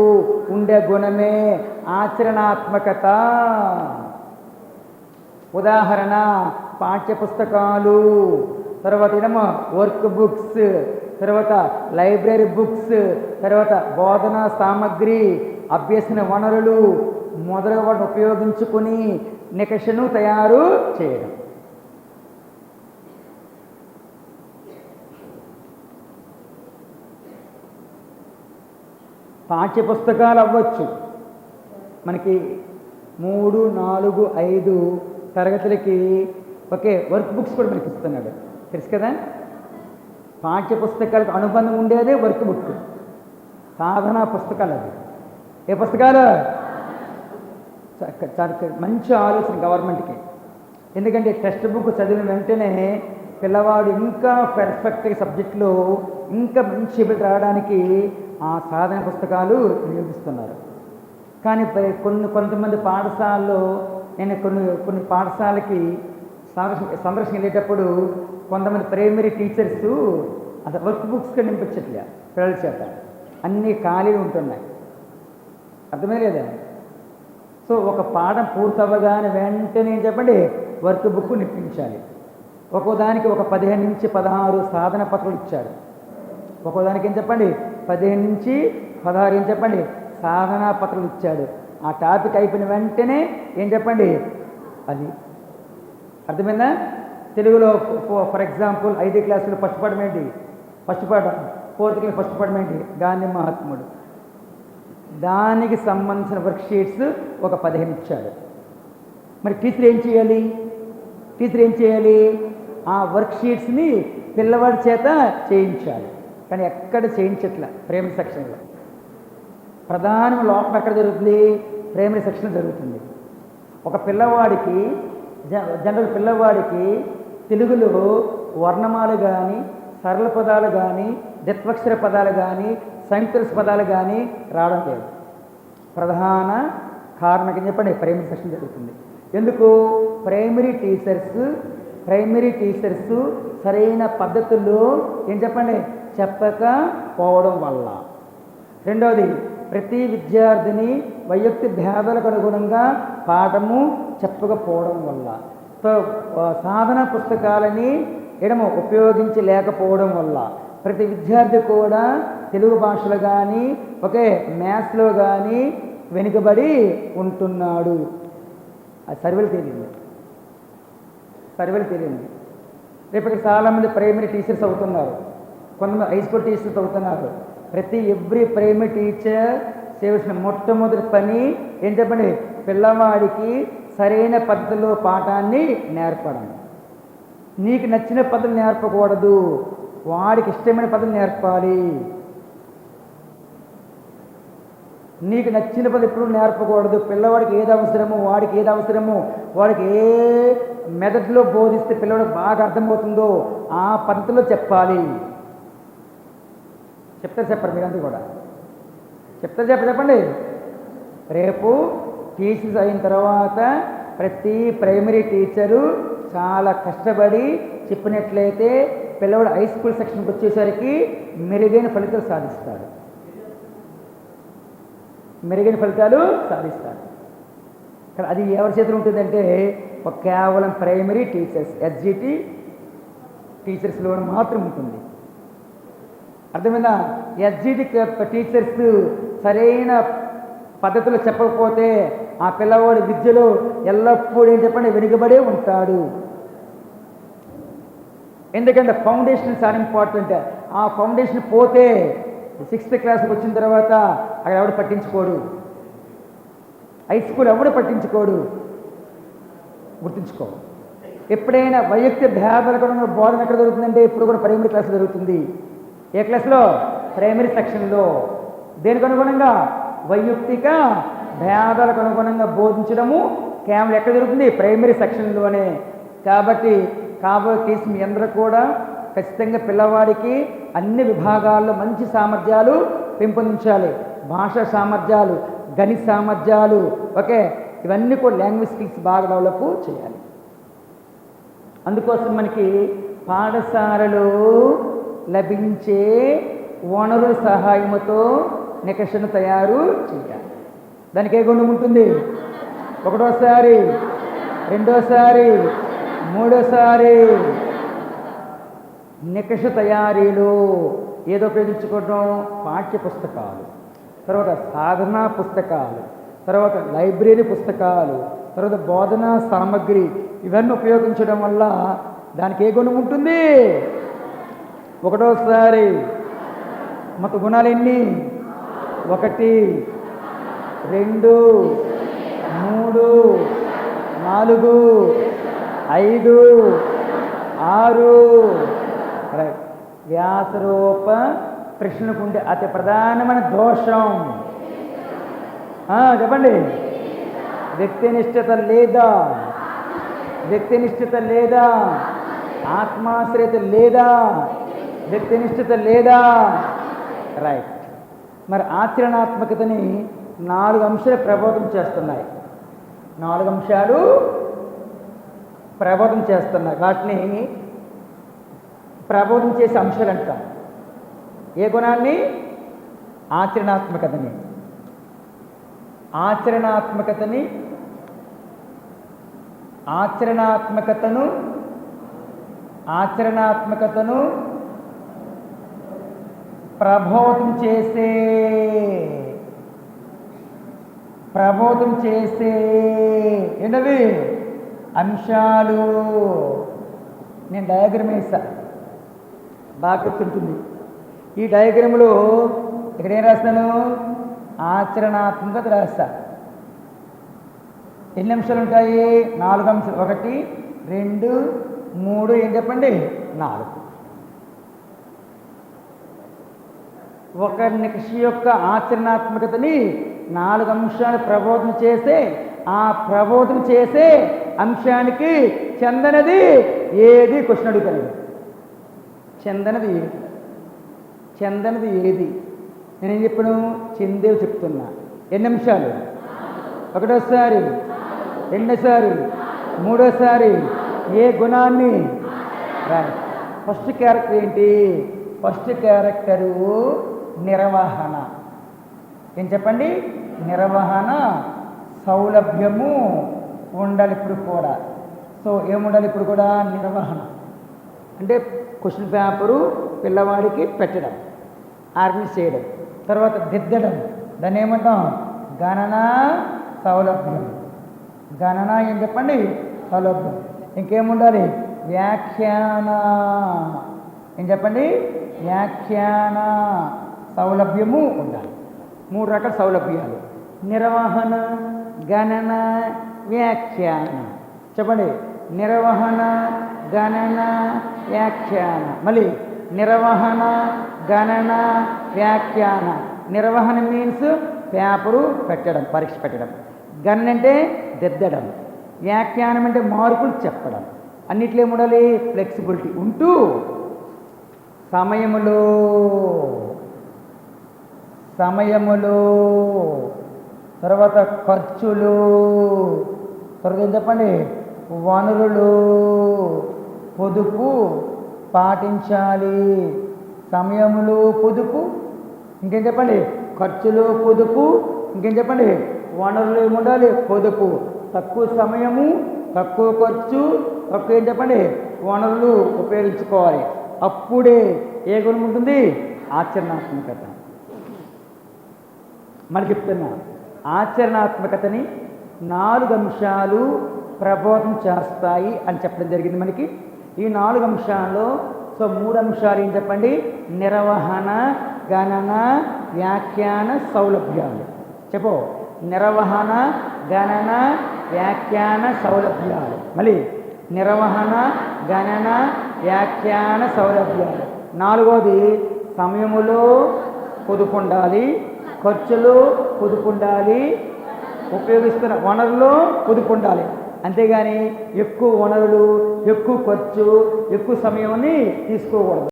ఉండే గుణమే ఆచరణాత్మకత. ఉదాహరణ, పాఠ్యపుస్తకాలు, తర్వాత ఏమో వర్క్ బుక్స్, తర్వాత లైబ్రరీ బుక్స్, తర్వాత బోధనా సామగ్రి, అభ్యసన వనరులు మొదలగు వాటిని ఉపయోగించుకుని నికషను తయారు చేయడం. పాఠ్యపుస్తకాలు అవ్వచ్చు, మనకి 3, 4, 5 తరగతులకి ఓకే వర్క్ బుక్స్ కూడా మనకి ఇస్తున్నాడు, తెలుసు కదా. పాఠ్యపుస్తకాలకు అనుబంధం ఉండేదే వర్క్ బుక్, సాధనా పుస్తకాలు. అది ఏ పుస్తకాలు? మంచి ఆలోచన గవర్నమెంట్కి. ఎందుకంటే టెక్స్ట్ బుక్ చదివిన వెంటనే పిల్లవాడు ఇంకా పర్ఫెక్ట్గా సబ్జెక్టులో ఇంకా మంచి రావడానికి ఆ సాధన పుస్తకాలు వినియోగిస్తున్నారు. కానీ కొంతమంది పాఠశాలలో, నేను కొన్ని పాఠశాలకి సందర్శన వెళ్ళేటప్పుడు కొంతమంది ప్రైమరీ టీచర్స్ అసలు వర్క్ బుక్స్గా నింపించట్లే పిల్లల చేత, అన్నీ ఖాళీలు ఉంటున్నాయి. అర్థమే లేదా? సో ఒక పాఠం పూర్తవ్వగానే వెంటనే చెప్పండి వర్క్ బుక్ నింపించాలి. ఒక్కోదానికి ఒక 15 నుంచి 16 సాధన పత్రాలు ఇచ్చారు. ఒక్కోదానికి ఏం చెప్పండి 15 నుంచి 16 ఏం చెప్పండి సాధనా పత్రాలు ఇచ్చాడు. ఆ టాపిక్ అయిపోయిన వెంటనే ఏం చెప్పండి అది. అర్థమైందా? తెలుగులో ఫర్ ఎగ్జాంపుల్ 5వ క్లాసులో ఫస్ట్ పాఠం ఏంటి? ఫస్ట్ పాఠం 4th క్లాస్ ఫస్ట్ పాఠం ఏంటి? గాంధీ మహాత్ముడు. దానికి సంబంధించిన వర్క్షీట్స్ ఒక 15 ఇచ్చాడు. మరి టీచర్ ఏం చేయాలి? ఆ వర్క్షీట్స్ని పిల్లవాడి చేత చేయించాలి. కానీ ఎక్కడ చేయించట్లే ప్రైమరీ సెక్షన్లో. ప్రధాన లోపం ఎక్కడ జరుగుతుంది? ప్రైమరీ సెక్షన్ జరుగుతుంది. ఒక పిల్లవాడికి జనరల్ పిల్లవాడికి తెలుగులో వర్ణమాలు కానీ, సరళ పదాలు కానీ, ద్విత్వక్షర పదాలు కానీ, సంయుక్త పదాలు కానీ రావడం లేదు. ప్రధాన కారణం ఏం చెప్పండి ప్రైమరీ సెక్షన్ జరుగుతుంది. ఎందుకు? ప్రైమరీ టీచర్స్ సరైన పద్ధతుల్లో ఏం చెప్పండి చెప్పకపోవడం వల్ల. రెండవది, ప్రతి విద్యార్థిని వైయక్తిక భేదాలకు అనుగుణంగా పాఠము చెప్పకపోవడం వల్ల. సాధన పుస్తకాలని ఉపయోగించలేకపోవడం వల్ల ప్రతి విద్యార్థి కూడా తెలుగు భాషలో కానీ మ్యాథ్స్లో కానీ వెనుకబడి ఉంటున్నాడు. అది సర్వేలు తేలింది. రేపు ఇక్కడ చాలామంది ప్రైమరీ టీచర్స్ అవుతున్నారు, కొంతమంది హై స్కూల్ టీచర్స్ అవుతున్నారు. ఎవ్రీ ప్రైమరీ టీచర్ చేయవలసిన మొట్టమొదటి పని ఏం చెప్పండి పిల్లవాడికి సరైన పద్ధతిలో పాఠాన్ని నేర్పడం. నీకు నచ్చిన పద్ధతి నేర్పకూడదు, వాడికి ఇష్టమైన పద్ధతి నేర్పాలి. నీకు నచ్చిన పద్ధతి ఎప్పుడు నేర్పకూడదు. పిల్లవాడికి ఏది అవసరమో వాడికి ఏ మెథడ్లో బోధిస్తే పిల్లవాడికి బాగా అర్థమవుతుందో ఆ పద్ధతిలో చెప్పాలి. చెప్పరు మీరంతా కూడా చెప్పండి. రేపు టీచర్స్ అయిన తర్వాత ప్రతి ప్రైమరీ టీచరు చాలా కష్టపడి చెప్పినట్లయితే పిల్లవాడు హై స్కూల్ సెక్షన్కి వచ్చేసరికి మెరుగైన ఫలితాలు సాధిస్తాడు. మెరుగైన ఫలితాలు సాధిస్తారు. కానీ అది ఎవరి చేతిలో ఉంటుందంటే కేవలం ప్రైమరీ టీచర్స్, ఎస్జిటి టీచర్స్లో మాత్రం ఉంటుంది. అర్థమైందా? ఎస్జిటి టీచర్స్ సరైన పద్ధతిలో చెప్పకపోతే ఆ పిల్లవాడి విద్యలో ఎల్లప్పుడూ ఏం చెప్పండి వెనుకబడే ఉంటాడు. ఎందుకంటే ఫౌండేషన్ చాలా ఇంపార్టెంట్. ఆ ఫౌండేషన్ పోతే 6th క్లాస్కి వచ్చిన తర్వాత అక్కడ ఎవడు పట్టించుకోడు, హై స్కూల్ ఎవడు పట్టించుకోడు. గుర్తుంచుకో, ఎప్పుడైనా వైయక్తిక భేదాల కూడా బోధన ఎక్కడ జరుగుతుందంటే ఇప్పుడు కూడా ప్రైమరీ క్లాస్ జరుగుతుంది. ఏ క్లాస్లో? ప్రైమరీ సెక్షన్లో. దేనికి అనుగుణంగా? వైయక్తిక భేదాలకు అనుగుణంగా బోధించడము కేవలం ఎక్కడ జరుగుతుంది? ప్రైమరీ సెక్షన్లోనే. కాబట్టి కేసు మీ అందరూ కూడా ఖచ్చితంగా పిల్లవాడికి అన్ని విభాగాల్లో మంచి సామర్థ్యాలు పెంపొందించాలి. భాషా సామర్థ్యాలు, గణిత సామర్థ్యాలు, ఓకే, ఇవన్నీ కూడా లాంగ్వేజ్ స్కిల్స్ బాగా డెవలప్ చేయాలి. అందుకోసం మనకి పాఠశాలలో లభించే వనరుల సహాయంతో నికషను తయారు చేయాలి. దానికి ఏ గుణం ఉంటుంది? ఒకటోసారి, రెండోసారి, మూడోసారి నికష తయారీలో ఏదో ఉపయోగించుకోవడం? పాఠ్య పుస్తకాలు, తర్వాత సాధనా పుస్తకాలు, తర్వాత లైబ్రరీ పుస్తకాలు, తర్వాత బోధనా సామగ్రి, ఇవన్నీ ఉపయోగించడం వల్ల దానికి ఏ గుణం ఉంటుంది? ఒకటోసారి. మొత్తం గుణాలు ఎన్ని? 1, 2, 3, 4, 5, 6. వ్యాసరూప ప్రశ్నకు ఉండే అతి ప్రధానమైన దోషం చెప్పండి. వ్యక్తినిష్టత లేదా, వ్యక్తినిష్టత లేదా, ఆత్మాశ్రయత లేదా, వ్యక్తినిష్టత లేదా. రైట్. మరి ఆచరణాత్మకతని 4 అంశాలు ప్రభావితం చేస్తున్నాయి. 4 అంశాలు ప్రభావితం చేస్తున్నాయి. వాటిని ప్రభావితం చేసే అంశాలు అంటాం. ఏ గుణాన్ని? ఆచరణాత్మకతని. ఆచరణాత్మకతను ప్రభావితం చేసే ఏంటవి అంశాలు. నేను డయాగ్రామ్ వేసా, బాగా గుర్తుంటుంది. ఈ డయాగ్రామ్లో ఇక్కడ ఏం రాస్తాను? ఆచరణాత్మకత రాస్తా. ఎన్ని అంశాలు ఉంటాయి? 4 అంశాలు. 1, 2, 3, ఏం చెప్పండి? 4. ఒక నికష యొక్క ఆచరణాత్మకతని 4 అంశాలు ప్రభావితం చేసే, ఆ ప్రభావితం చేసే అంశానికి చెందనది ఏది? క్వశ్చన్ అడుగుతాను. చెందనది ఏది? చెందనది ఏది? నేనేం చెప్పాను? చెందేవి చెప్తున్నా. ఎన్ని అంశాలు? ఒకటోసారి, రెండోసారి, మూడోసారి. ఏ గుణాన్ని? రైట్. ఫస్ట్ క్యారెక్టర్ ఏంటి? ఫస్ట్ క్యారెక్టరు నిర్వహణ. ఏం చెప్పండి? నిర్వహణ, సౌలభ్యము ఉండాలి ఇప్పుడు కూడా. సో ఏముండాలి ఇప్పుడు కూడా? నిర్వహణ. అంటే క్వశ్చన్ పేపరు పిల్లవాడికి పెట్టడం, ఆర్గనైజ్ చేయడం, తర్వాత దిద్దడం. దాన్ని ఏమంటాం? గణన, సౌలభ్యం. గణన ఏం చెప్పండి? సౌలభ్యం. ఇంకేముండాలి? వ్యాఖ్యాన. ఏం చెప్పండి? వ్యాఖ్యాన, సౌలభ్యము ఉండాలి. 3 రకాల సౌలభ్యాలు: నిర్వహణ, గణన, వ్యాఖ్యాన. చెప్పండి. నిర్వహణ, గణన, వ్యాఖ్యాన. మళ్ళీ నిర్వహణ, గణన, వ్యాఖ్యాన. నిర్వహణ మీన్స్ పేపరు పెట్టడం, పరీక్ష పెట్టడం. గణన అంటే దిద్దడం. వ్యాఖ్యానం అంటే మార్కులు చెప్పడం. అన్నిట్లో ఏముండాలి? ఫ్లెక్సిబిలిటీ ఉంటూ సమయములో తర్వాత ఖర్చులు, తర్వాత ఏం చెప్పండి? వనరులు, పొదుపు పాటించాలి. సమయములు, పొదుపు, ఇంకేం చెప్పండి? ఖర్చులు, పొదుపు ఇంకేం చెప్పండి, వనరులు ఏముండాలి, పొదుపు, తక్కువ సమయము, తక్కువ ఖర్చు, తక్కువ ఏం చెప్పండి, వనరులు ఉపయోగించుకోవాలి. అప్పుడే ఏ గుణం ఉంటుంది, ఆచరణాత్మకత. మళ్ళీ చెప్తున్నా, ఆచరణాత్మకతని 4 అంశాలు ప్రభావితం చేస్తాయి అని చెప్పడం జరిగింది మనకి. ఈ 4 అంశాల్లో 3 అంశాలు ఏం చెప్పండి, నిర్వహణ, గణన, వ్యాఖ్యాన, సౌలభ్యాలు. చెప్పు, నిర్వహణ, గణన, వ్యాఖ్యాన, సౌలభ్యాలు. మళ్ళీ నిర్వహణ, గణన, వ్యాఖ్యాన, సౌలభ్యాలు. 4వది సమయములో పొదుపు ఉండాలి, ఖర్చులు పొదుపు ఉండాలి, ఉపయోగిస్తున్న వనరులు పొదుపు ఉండాలి. అంతేగాని ఎక్కువ వనరులు, ఎక్కువ ఖర్చు, ఎక్కువ సమయాన్ని తీసుకోకూడదు.